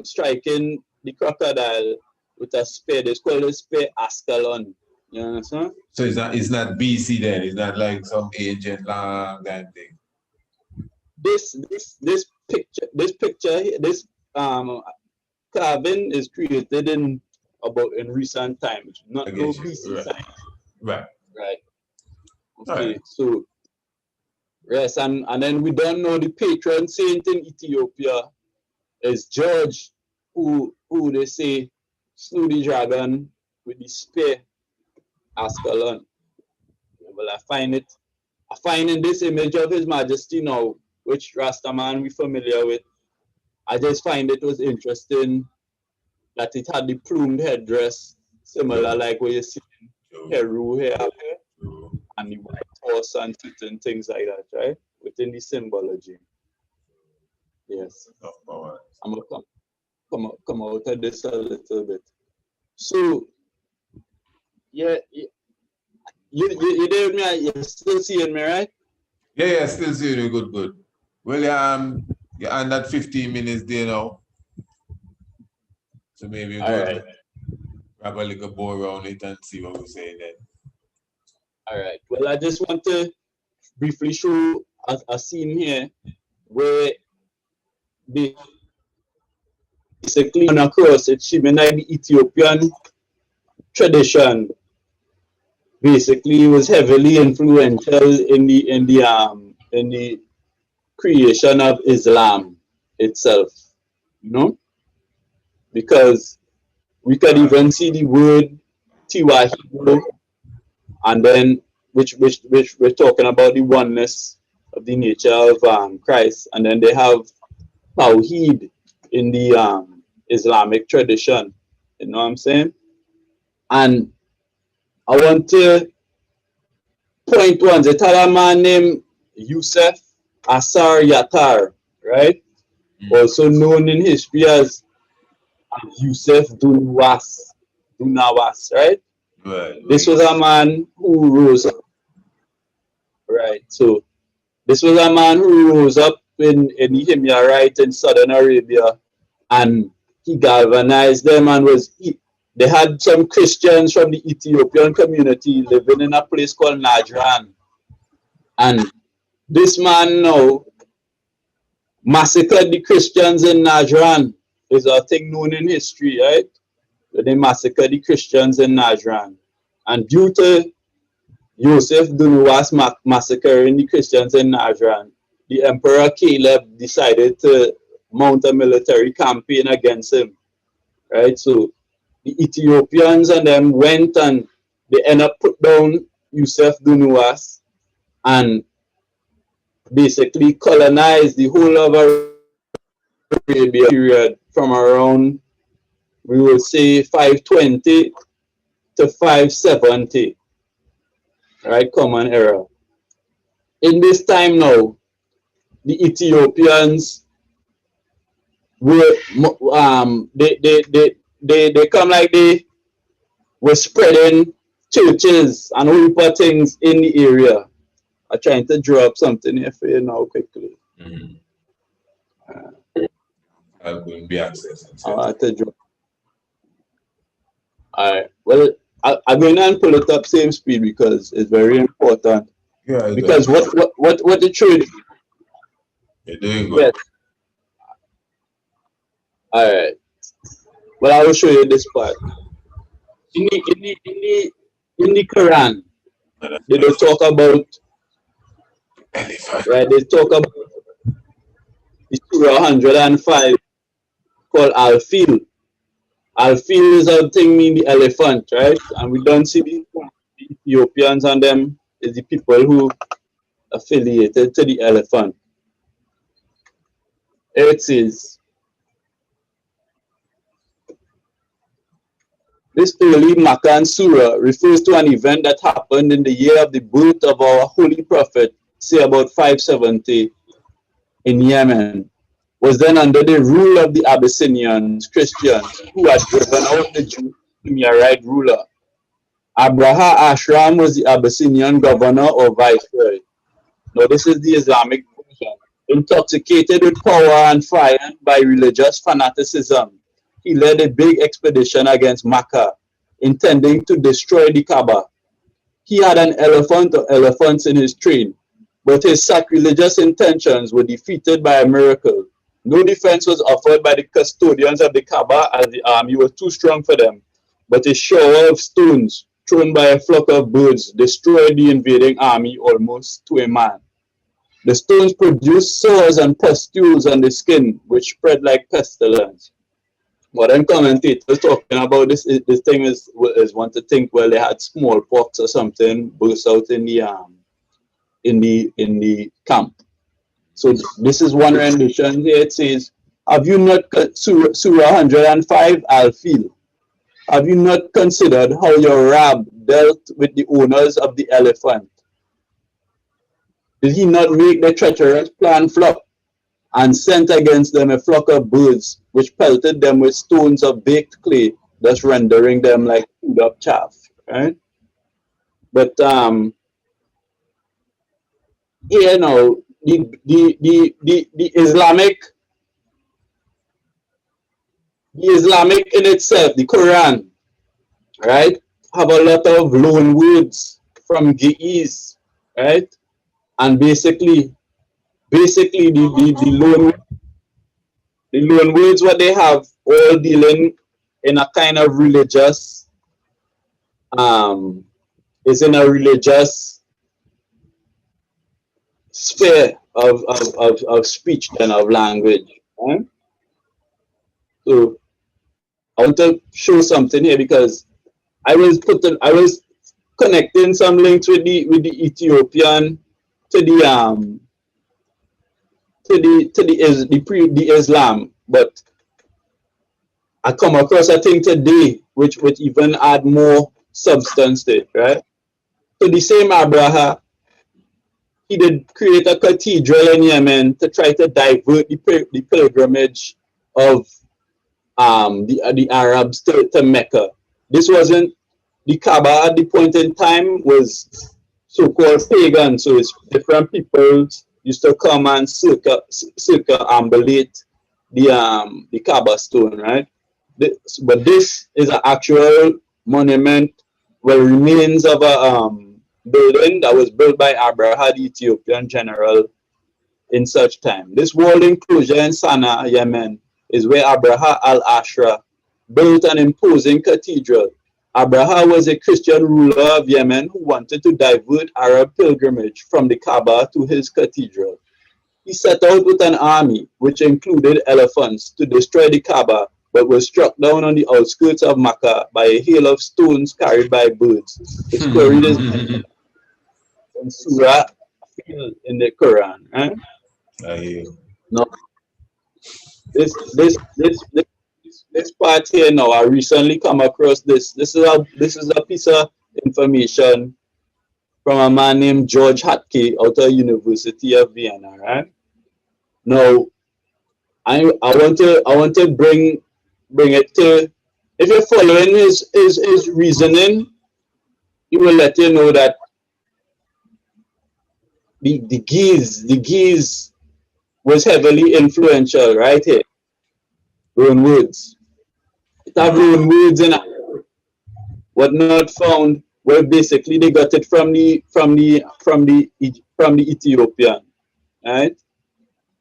striking the crocodile with a spear. It's called a spear Ascalon. You understand? So it's not BC then. It's not like some ancient long time thing. This carving is created in recent times, not no BC times. Right. Okay, right. So yes, and then we don't know the patron saint in Ethiopia is George, who they say slew the dragon with the spear Ascalon. Well, I find in this image of His Majesty now, which Rastaman we familiar with, I just find it was interesting that it had the plumed headdress, similar like what you see in Heru here, and the white horse and certain things like that, right? Within the symbology. Yes. I'm gonna come out of this a little bit. So yeah, you there with me? You're still seeing me, right? Yeah, still seeing you good. Well, you're on that 15 minutes there now. So maybe we'll All right. grab a little bow around it and see what we say then. All right. Well, I just want to briefly show a scene here where basically on across it's Shimena, the Ethiopian tradition basically was heavily influential in the creation of Islam itself, you know, because we could even see the word Tiwahido, and then which we're talking about the oneness of the nature of Christ, and then they have Tawheed in the Islamic tradition. You know what I'm saying? And I want to point one. They tell a man named Yusuf Asar Yatar, right? Also known in history as Yusuf Dunawas, right? Right. This was a man who rose up, right? So this was a man who rose up in Nehemiah, right, in southern Arabia, and he galvanized them and they had some Christians from the Ethiopian community living in a place called Najran. And this man now massacred the Christians in Najran. Is a thing known in history, right? They massacred the Christians in Najran. And due to Yosef Dunuwas massacring the Christians in Najran, the Emperor Caleb decided to mount a military campaign against him, right? So the Ethiopians and them went and they end up put down Yusuf Dunuwas and basically colonized the whole of Arabia period from around, we will say, 520 to 570, right? Common era. In this time now, the Ethiopians were they come like they were spreading churches and whole heap of things in the area. I'm trying to draw up something here for you now quickly. I will be accessing. I have to draw. All right. Well, I'm going to pull it up same speed because it's very important. Yeah. Because what the truth. You're doing good. Yes. All right. Well, I will show you this part. In the Quran, they don't talk about elephant. Right. They talk about the Surah 105 called Al-Fil. Al-Fil is a thing mean the elephant, right? And we don't see the Ethiopians and them is the people who affiliated to the elephant. It says, this early Makan Surah refers to an event that happened in the year of the birth of our holy prophet, say about 570 in Yemen, was then under the rule of the Abyssinians, Christians, who had driven out the Jumiyarite ruler. Abraha Ashram was the Abyssinian governor or viceroy. Now this is the Islamic version. Intoxicated with power and fired by religious fanaticism, he led a big expedition against Makkah, intending to destroy the Kaaba. He had an elephant or elephants in his train, but his sacrilegious intentions were defeated by a miracle. No defense was offered by the custodians of the Kaaba as the army was too strong for them, but a shower of stones thrown by a flock of birds destroyed the invading army almost to a man. The stones produced sores and pustules on the skin, which spread like pestilence. What I'm commentators talking about this thing is want to think, well, they had smallpox or something burst out in the camp. So this is one rendition here. It says, have you not Surah 105 Al-Fil? Have you not considered how your Rab dealt with the owners of the elephant? Did he not make the treacherous plan flop, and sent against them a flock of birds, which pelted them with stones of baked clay, thus rendering them like chewed up chaff? Right? But you know, the Islamic in itself, the Quran, right, have a lot of loan words from Ge'ez, right? And basically the loan words what they have all dealing in a kind of religious is in a religious sphere of speech and of language. Right? So I want to show something here because I was connecting some links with the Ethiopian to the Islam, but I come across a thing today which would even add more substance to it, right? So the same Abraha, he did create a cathedral in Yemen to try to divert the pilgrimage of the Arabs to Mecca. This wasn't the Kaaba at the point in time was so-called pagan, so it's different peoples used to come and circumambulate the Kaaba stone, right? But this is an actual monument, well, remains of a building that was built by Abraha, the Ethiopian general, in such time. This walled enclosure in Sana'a, Yemen, is where Abraha al-Ashra built an imposing cathedral. Abraha was a Christian ruler of Yemen who wanted to divert Arab pilgrimage from the Kaaba to his cathedral. He set out with an army, which included elephants, to destroy the Kaaba, but was struck down on the outskirts of Makkah by a hail of stones carried by birds. The story is in Surah in the Quran. Right? No, this part here now, I recently come across this. This is a piece of information from a man named George Hatke out of University of Vienna. Right? Now, I want to bring it to, if you're following his reasoning, he will let you know that the Ge'ez was heavily influential right here. Loan words. It have loan words in what not found. Well, basically they got it from the Ethiopian. Right?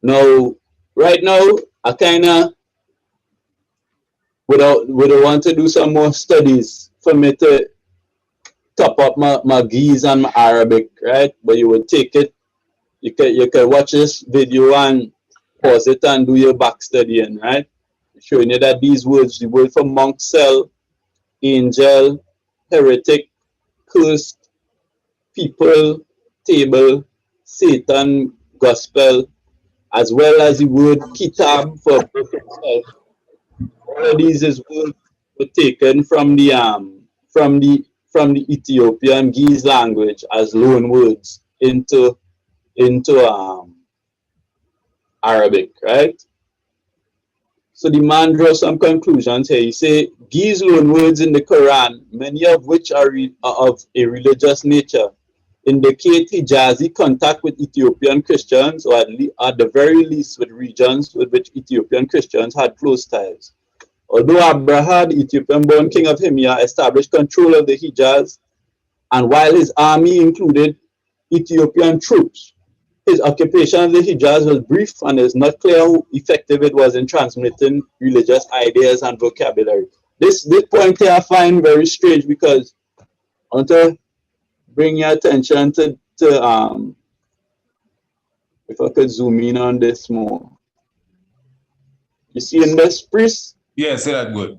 Now, right now, I kinda would want to do some more studies for me to top up my Ge'ez and my Arabic, right? But you would take it, you can watch this video and pause it and do your back studying, right? Showing you that these words, the word for monk, cell, angel, heretic, cursed, people, table, Satan, gospel, as well as the word kitab for book itself. All of these words were taken from the Ethiopian Ge'ez language as loan words into Arabic, right? So the man draws some conclusions here. He say Ge'ez loan words in the Quran, many of which are of a religious nature, indicate Hijazi contact with Ethiopian Christians, or at the very least with regions with which Ethiopian Christians had close ties. Although Abraha, the Ethiopian-born king of Himyar, established control of the Hijaz, and while his army included Ethiopian troops, his occupation of the Hijaz was brief, and it's not clear how effective it was in transmitting religious ideas and vocabulary. This point here I find very strange, because I want to bring your attention to if I could zoom in on this more. You see in this, priest? Yeah, say that good.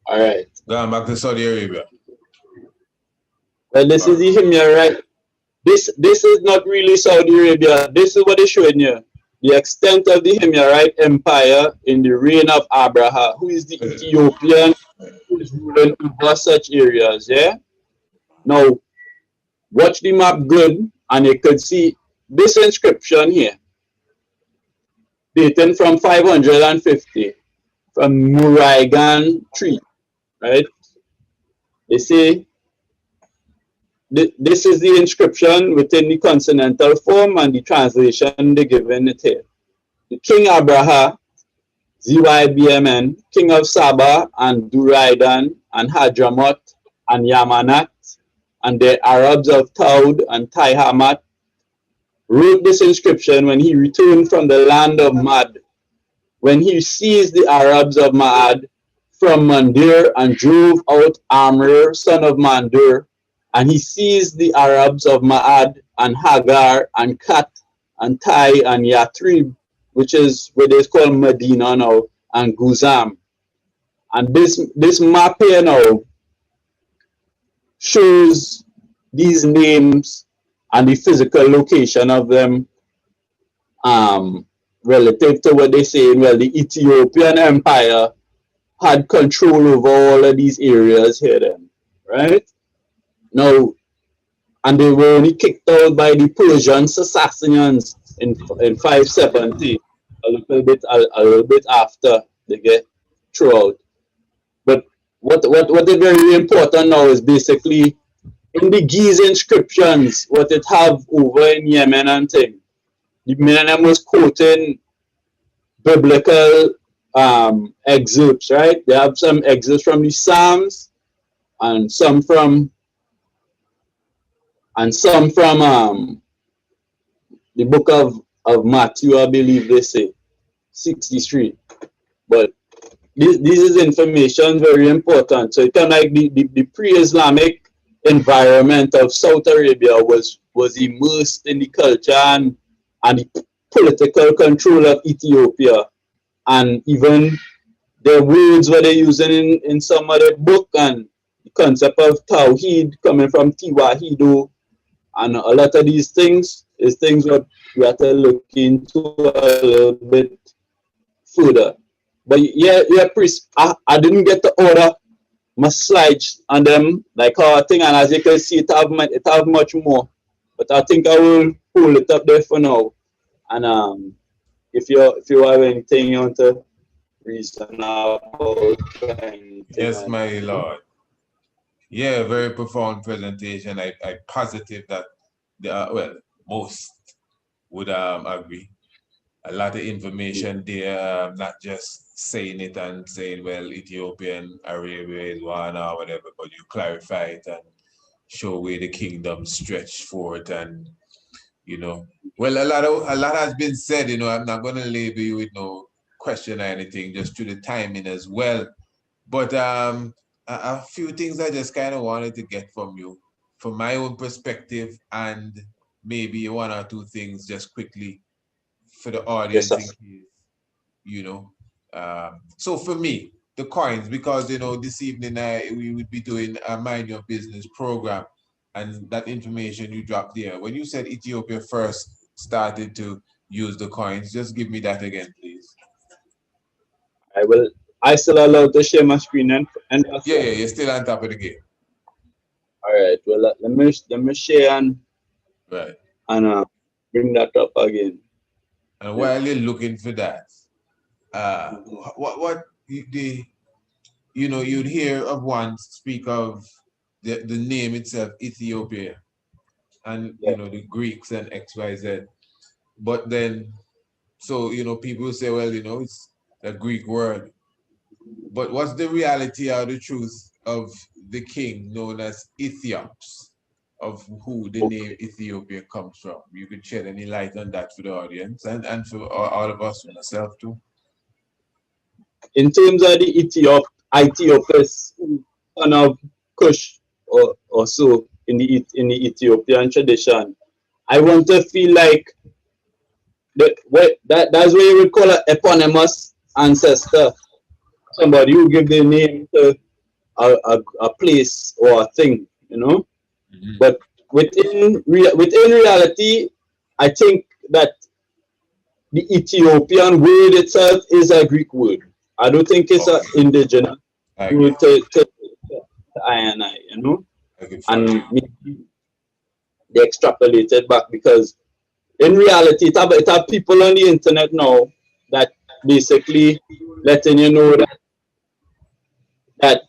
All right. Going back to Saudi Arabia. Well, this is the Himyar, right? This is not really Saudi Arabia. This is what they're showing you. The extent of the Himyarite empire in the reign of Abraha, who is the Ethiopian who is ruling over such areas, yeah? Now, watch the map good And you could see this inscription here, dating from 550, from Muraigan tree, right? They say this is the inscription within the consonantal form and the translation they given it here. The King Abraha, ZYBMN, King of Saba and Duraidan and Hadramaut and Yamanat, and the Arabs of Taud and Taihamat, wrote this inscription when he returned from the land of Mad, when he seized the Arabs of Ma'ad from Mandir and drove out Amr, son of Mandir, and he seized the Arabs of Ma'ad and Hagar and Kat and Tai and Yatrib, which is what is called Medina now, and Guzam. And this map here now shows these names and the physical location of them relative to what they say. Well, the Ethiopian Empire had control over all of these areas here then, right? Now, and they were only kicked out by the Persian Sassanians in 570, a little bit after they get thrown out. But what is very important now is basically in the Giza inscriptions, what it have over in Yemen and thing, the Millennium was quoting biblical excerpts, right? They have some excerpts from the Psalms and some from the book of Matthew, I believe they say 63. But this is information very important. So it's kind of like the pre-Islamic environment of Saudi Arabia was immersed in the culture and the political control of Ethiopia, and even the words what they're using in some of the book, and the concept of Tawheed coming from Tiwahido, and a lot of these things is things that we have to look into a little bit further. But yeah, priest, I didn't get to order my slides on them like how I think, and as you can see, it have much more. But I think I will pull it up there for now. And if you have anything you want to reason about, yes, my lord. Yeah, very profound presentation. I positive that well, most would agree. A lot of information there, not just saying it and saying, well, Ethiopian Arabia is one or whatever, but you clarify it and show where the kingdom stretched forth, and you know, well, a lot has been said. You know, I'm not going to label you with no question or anything, just to the timing as well. But a few things I just kind of wanted to get from you, from my own perspective, and maybe one or two things just quickly for the audience, yes, in case, you know. So for me, the coins, because you know, this evening we would be doing a Mind Your Business program, and that information you dropped there. When you said Ethiopia first started to use the coins, just give me that again, please. I still allowed to share my screen and yeah, you're still on top of the game. All right. Well, let me share and bring that up again. And while you're looking for that, what the you know, you'd hear of one speak of the name itself, Ethiopia, and you know, the Greeks and XYZ. But then, so you know, people say, well, you know, it's a Greek word. But what's the reality or the truth of the king known as Ethiops, of who the name Ethiopia comes from? You could shed any light on that for the audience and for all of us, myself too. In terms of the Ethiopians, son of Kush or so in the Ethiopian tradition, I want to feel like that's what you would call an eponymous ancestor. Somebody who give their name to a place or a thing, you know. Mm-hmm. But within reality, I think that the Ethiopian word itself is a Greek word. I don't think it's an indigenous word to I, you know. And they extrapolated back, because in reality, it have people on the internet now that basically letting you know that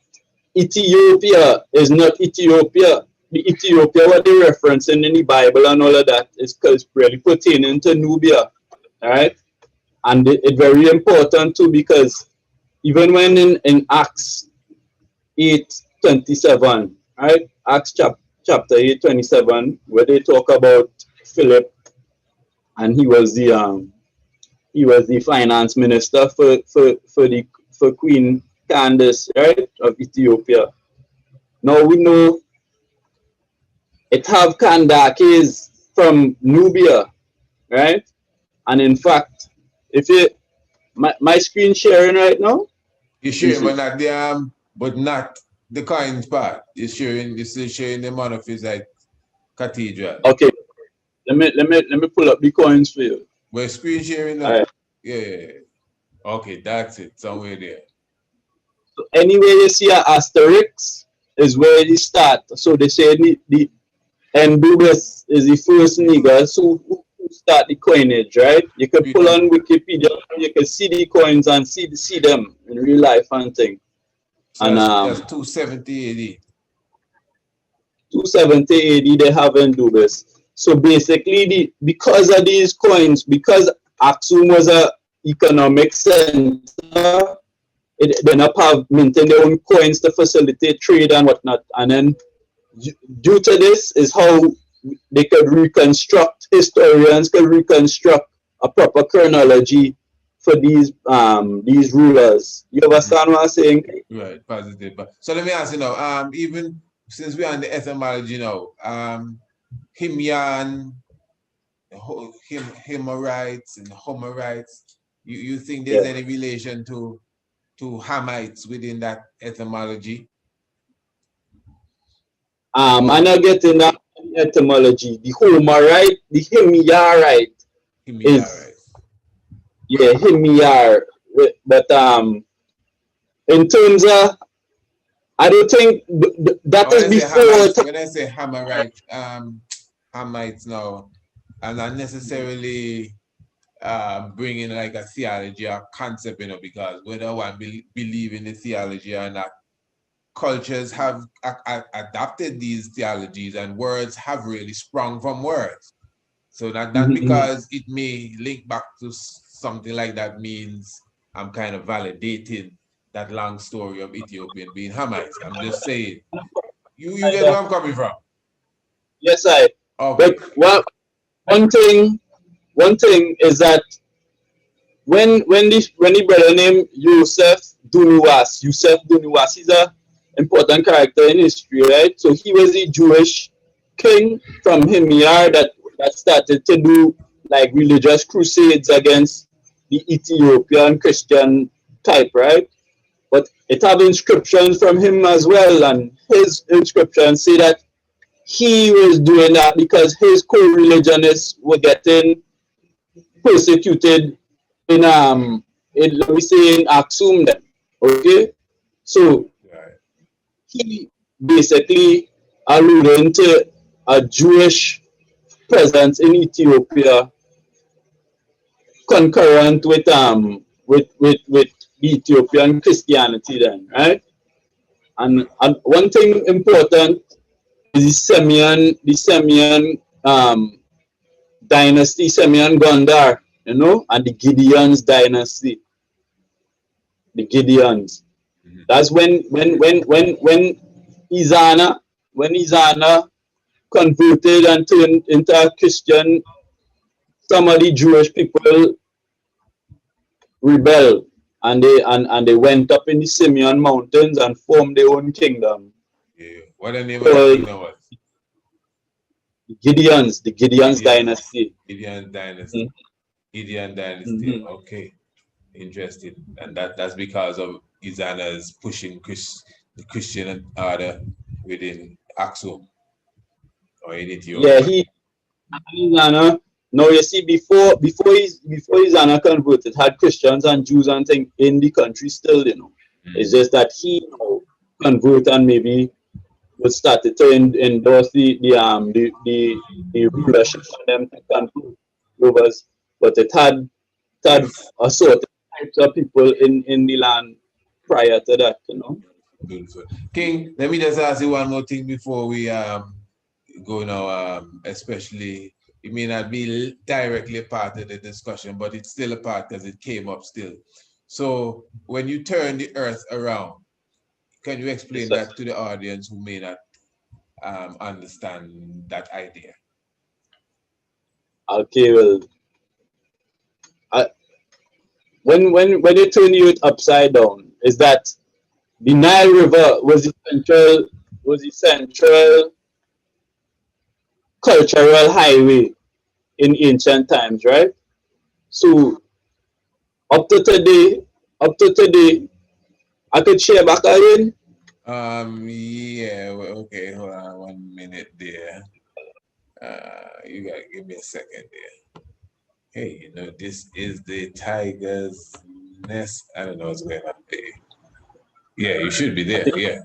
Ethiopia is not Ethiopia. The Ethiopia what they referencing in the Bible and all of that is really pertaining to Nubia, all right? And it's very important too, because even when in Acts 8:27, right? Acts chapter 8:27, where they talk about Philip, and he was the finance minister for Queen Candace, right, of Ethiopia. Now we know it have Kandakes from Nubia, right? And in fact, if you my screen sharing right now, you're sharing, but not the coins part. You're still sharing the Monophysite Cathedral. Okay, let me pull up the coins for you. We're screen sharing now. Right. Yeah. Okay, that's it. Somewhere there. So anyway, you see an asterisk is where they start. So they say the Ndubes is the first niggers who start the coinage, right? You can pull on Wikipedia, you can see the coins and see them in real life and thing. So and that's 270 AD. 270 AD they have Ndubes. So basically, because of these coins, because Aksum was a economic center, they not have maintained their own coins to facilitate trade and whatnot. And then due to this is how they could reconstruct, historians could reconstruct a proper chronology for these rulers. You understand what I'm saying? Right, positive. So let me ask you now, even since we're on the etymology now, Himyar, Himarites and Homerites, you think there's any relation to Hamites within that etymology? I'm not getting that etymology. The Homerite, the Himyarite is Himyar. But in terms of, I don't think that is before. When I say Hamarite, Hamites now, I'm not necessarily bringing like a theology or concept, because whether one believe in the theology or not, cultures have adopted these theologies, and words have really sprung from words. So not because it may link back to something like that means I'm kind of validating that long story of Ethiopian being Hamites. I'm just saying, you get where I'm coming from. Yes, I. Okay. But one thing is that when the brother named Yusuf Dunuwas, he's a important character in history, right? So he was a Jewish king from Himyar that started to do like religious crusades against the Ethiopian Christian type, right? But it have inscriptions from him as well, and his inscriptions say that he was doing that because his co-religionists were getting persecuted in let me say in Aksum then. Okay? So he basically alluding to a Jewish presence in Ethiopia concurrent with the Ethiopian Christianity then, right? And one thing important is the Semian dynasty, Semian Gondar, and the Gideon's dynasty. The Gideons. That's when Izana converted and turned into a Christian, some of the Jewish people rebelled, and they went up in the Simeon Mountains and formed their own kingdom. Yeah. What the name of the kingdom was? The Gideon's dynasty. Gideon dynasty. Gideon dynasty. Okay. Interesting. And that's because of Izana's pushing the Christian order within Aksum or in Ethiopia. Yeah, Izana. Now you see, before Izana converted, had Christians and Jews and things in the country still, It's just that he converted and maybe would started to endorse the rulership on them to control rovers, but it had a sort of types of people in the land prior to that, you know. Beautiful. King, let me just ask you one more thing before we go now, especially it may not be directly a part of the discussion, but it's still a part because it came up still. So when you turn the earth around, can you explain that to the audience who may not understand that idea? Okay, well, when you turn it upside down, is that the Nile River was the central cultural highway in ancient times, right? So up to today, I could share back again. Yeah, okay, hold on 1 minute there. You gotta give me a second there. Hey, you know, this is the tiger's nest. I don't know what's going on there. Yeah, you should be there, yeah.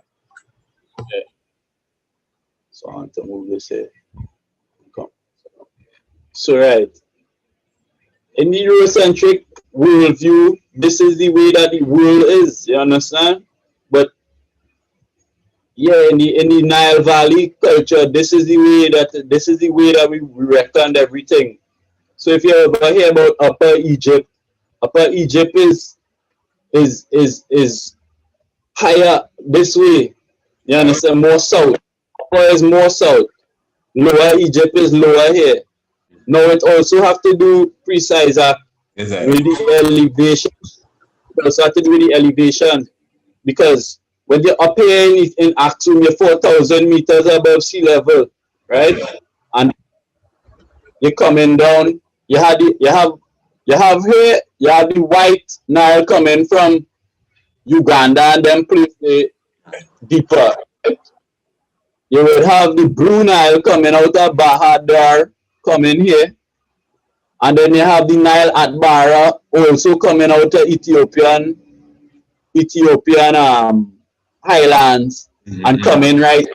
So I want to move this here. Come. So right. In the Eurocentric worldview, this is the way that the world is, you understand? But yeah, in the Nile Valley culture, this is the way that we reckon everything. So if you ever hear about Upper Egypt is higher this way. You understand? More south. Upper is more south. Lower Egypt is lower here. Now it also have to do preciser with the elevation. It also have to do with the elevation, because when you're up here in Aksum, you're 4,000 meters above sea level, right? And you're coming down. You have the White Nile coming from Uganda and then place deeper. You would have the Blue Nile coming out of Bahadar coming here. And then you have the Nile at Bara also coming out of Ethiopian highlands and coming right.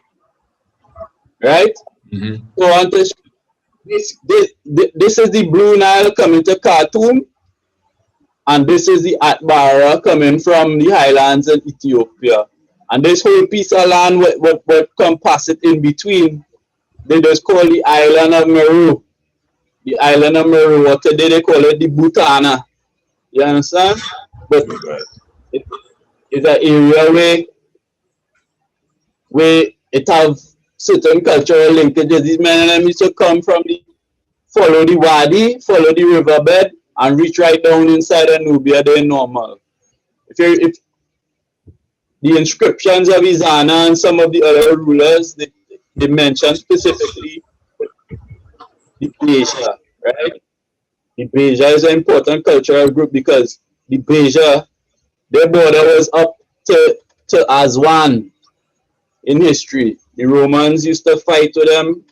So on this is the Blue Nile coming to Khartoum, and this is the Atbara coming from the highlands in Ethiopia. And this whole piece of land what compass it in between, they just call the island of Meru. The island of Meru, or today they call it the Butana. You understand? But it's an area where it have certain cultural linkages. These men and them used to come from follow the wadi, follow the riverbed, and reach right down inside of Nubia. They're normal. If the inscriptions of Izana and some of the other rulers, they mention specifically the Beja, right? The Beja is an important cultural group because the Beja, their border was up to Aswan in history. The Romans used to fight with them,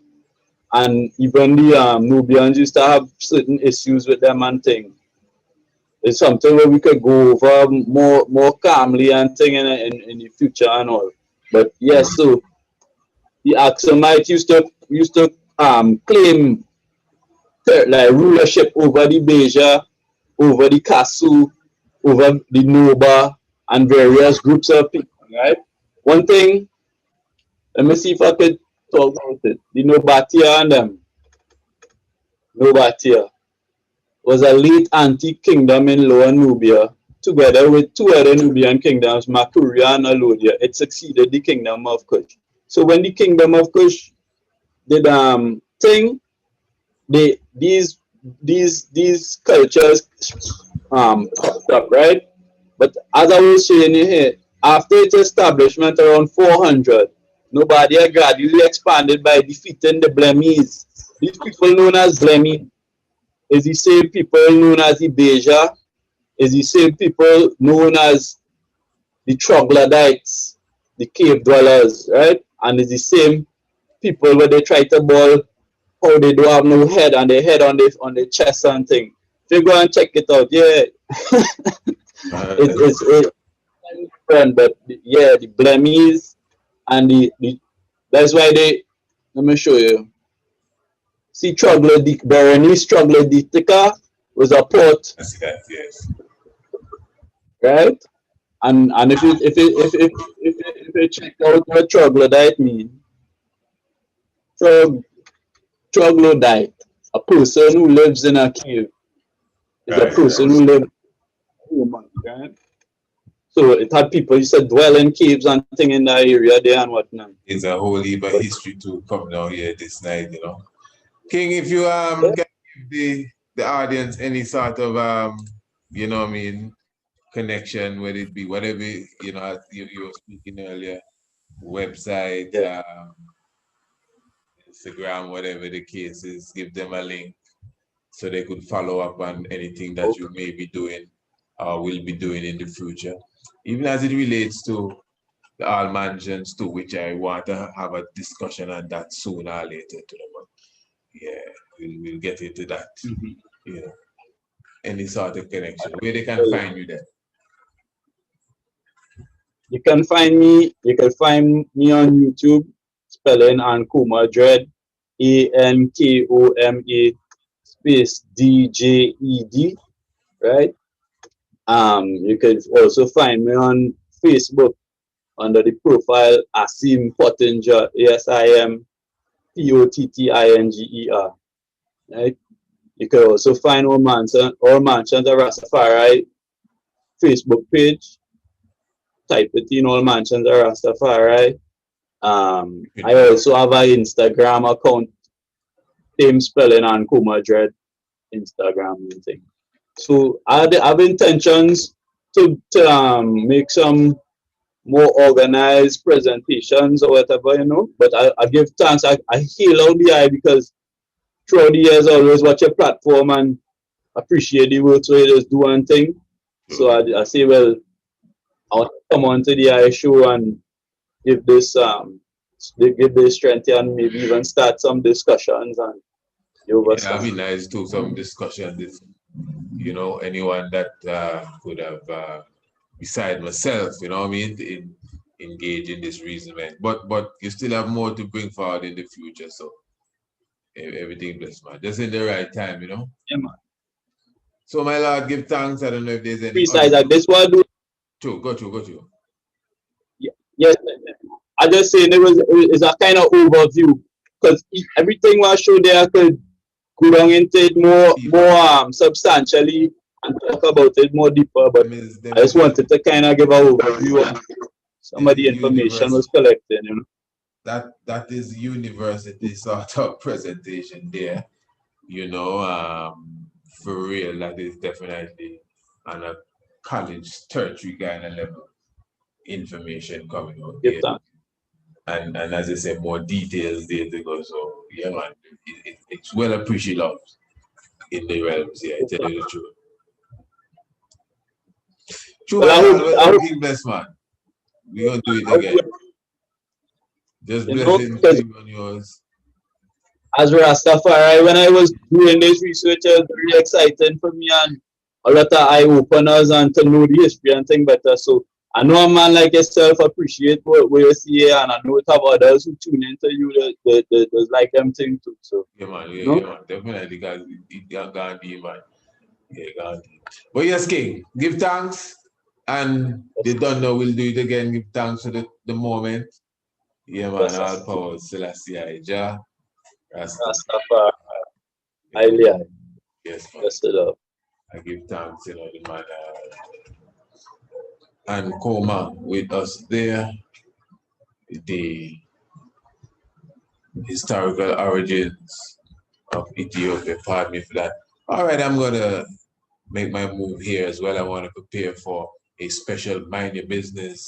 and even the Nubians used to have certain issues with them and things. It's something where we could go over more calmly and thing in the future and all. But yes, so the Aksumite used to claim like rulership over the Beja, over the Kasu, over the Noba, and various groups of people, right? One thing, let me see if I could talk about it. The Nobatia and them. Nobatia was a late antique kingdom in Lower Nubia, together with two other Nubian kingdoms, Makuria and Alodia. It succeeded the kingdom of Kush. So when the kingdom of Kush did thing, these cultures popped up, right? But as I was saying here, after its establishment around 400, Nobadia gradually expanded by defeating the Blemmese. These people known as Blemmese is the same people known as the Beja, is the same people known as the Troglodytes, the cave dwellers, right? And it's the same people where they try to ball how they don't have no head and they head on the chest and thing. If you go and check it out, yeah. it's different, but yeah, the Blemmese and the That's why they, let me show you. See, Berenice Troglodytica was a port. I see that, yes. Right? And if you check out what troglodyte means, troglodyte, a person who lives in a cave, is a Right, person who lives human, right? So it had people used to dwell in caves and thing in that area there and whatnot. it's a whole heap of history to come down here this night, you know. King, if you can give the audience any sort of you know what I mean, connection, whether it be whatever, you know, as you were speaking earlier, website, Instagram, whatever the case is, give them a link so they could follow up on anything that you may be doing or will be doing in the future. Even as it relates to the all mansions too, which I want to have a discussion on that sooner or later to the month. Yeah, we'll get into that. You know, any sort of connection, where they can find you there. You can find me on YouTube, spelling Ankoma Djed, Ankoma space DJED, right? You can also find me on Facebook under the profile Asim Pottinger, ASIM right? You can also find our Mansions of Rastafari Facebook page. Type it in, All Mansions of Rastafari. I also have an Instagram account, same spelling, Ankoma Djed, Instagram and thing. So I have intentions to make some more organized presentations or whatever, you know. But I give thanks. I hail out the eye because throughout the years I always watch your platform and appreciate the work so you just do one thing. So I say, well, I want to come on to the eye show and give this strength and maybe even start some discussions and That'd be nice to some discussions. You know, anyone that could have beside myself, you know what I mean, engage in this reasoning. But you still have more to bring forward in the future. So everything blessed, man. Just in the right time, you know. Yeah, man. So my lord, give thanks. I don't know if there's any. Precise like this one. Go to. Yeah. Yes. I just say it's a kind of overview because everything was shown there could go down into it more substantially and talk about it more deeper. But I just wanted to kind of give an overview of some of the information was collected, you know. That is university sort of presentation there, you know. For real, that is definitely on a college tertiary kind of level information coming out here. And as I said, more details there to go. So yeah, man, it's well appreciated in the realms. Yeah, I tell you the truth. True, well, I hope bless, man. We're gonna do it again. Just blessings to you and yours. As Rastafari, when I was doing this research, it was very exciting for me and a lot of eye openers and to know the history and things better. So I know a man like yourself appreciate what you see here, and I know it have others who tune into you that like them thing too. So yeah, man, yeah, man, definitely, guys, it Gandhi, man. Yeah, Gandhi. But yes, King, give thanks, and they don't know we'll do it again. Give thanks for the moment. Yeah, man, all power, Selassie, Jah, Rastafari. Yes, man. Yes, sir. I give thanks, you know, the man Ankoma with us there, the historical origins of Ethiopia. Pardon me for that. All right, I'm gonna make my move here as well. I want to prepare for a special Mind Your Business.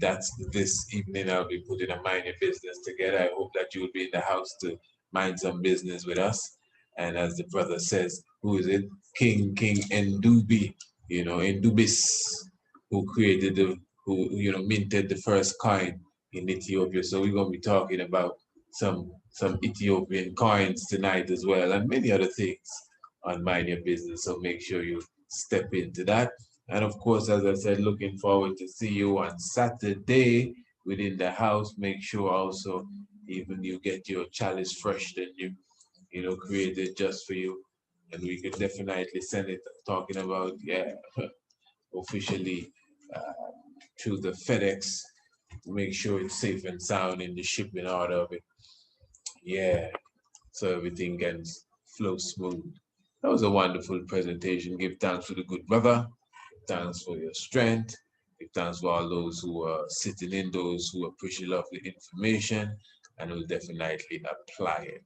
That's this evening. I'll be putting a Mind Your Business together. I hope that you'll be in the house to mind some business with us. And as the brother says, who is it? King Ndubi, you know, Ndubis, who minted the first coin in Ethiopia. So we're gonna be talking about some Ethiopian coins tonight as well, and many other things on Mind Your Business. So make sure you step into that. And of course, as I said, looking forward to see you on Saturday within the house. Make sure also Even you get your chalice fresh that you know, created just for you. And we could definitely send it talking about, yeah, officially through the FedEx to make sure it's safe and sound in the shipping order of it. Yeah, so everything can flow smooth. That was a wonderful presentation. Give thanks to the good brother. Give thanks for your strength. Give thanks for all those who are sitting in, those who appreciate of the information and will definitely apply it.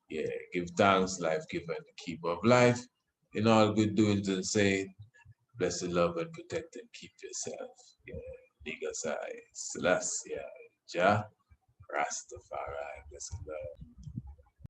Yeah, give thanks, life giver, and the keeper of life. In all good doings and say, bless and love and protect and keep yourself. Yeah, Nigga Sai, Selassie, Jah, Rastafari, bless and love.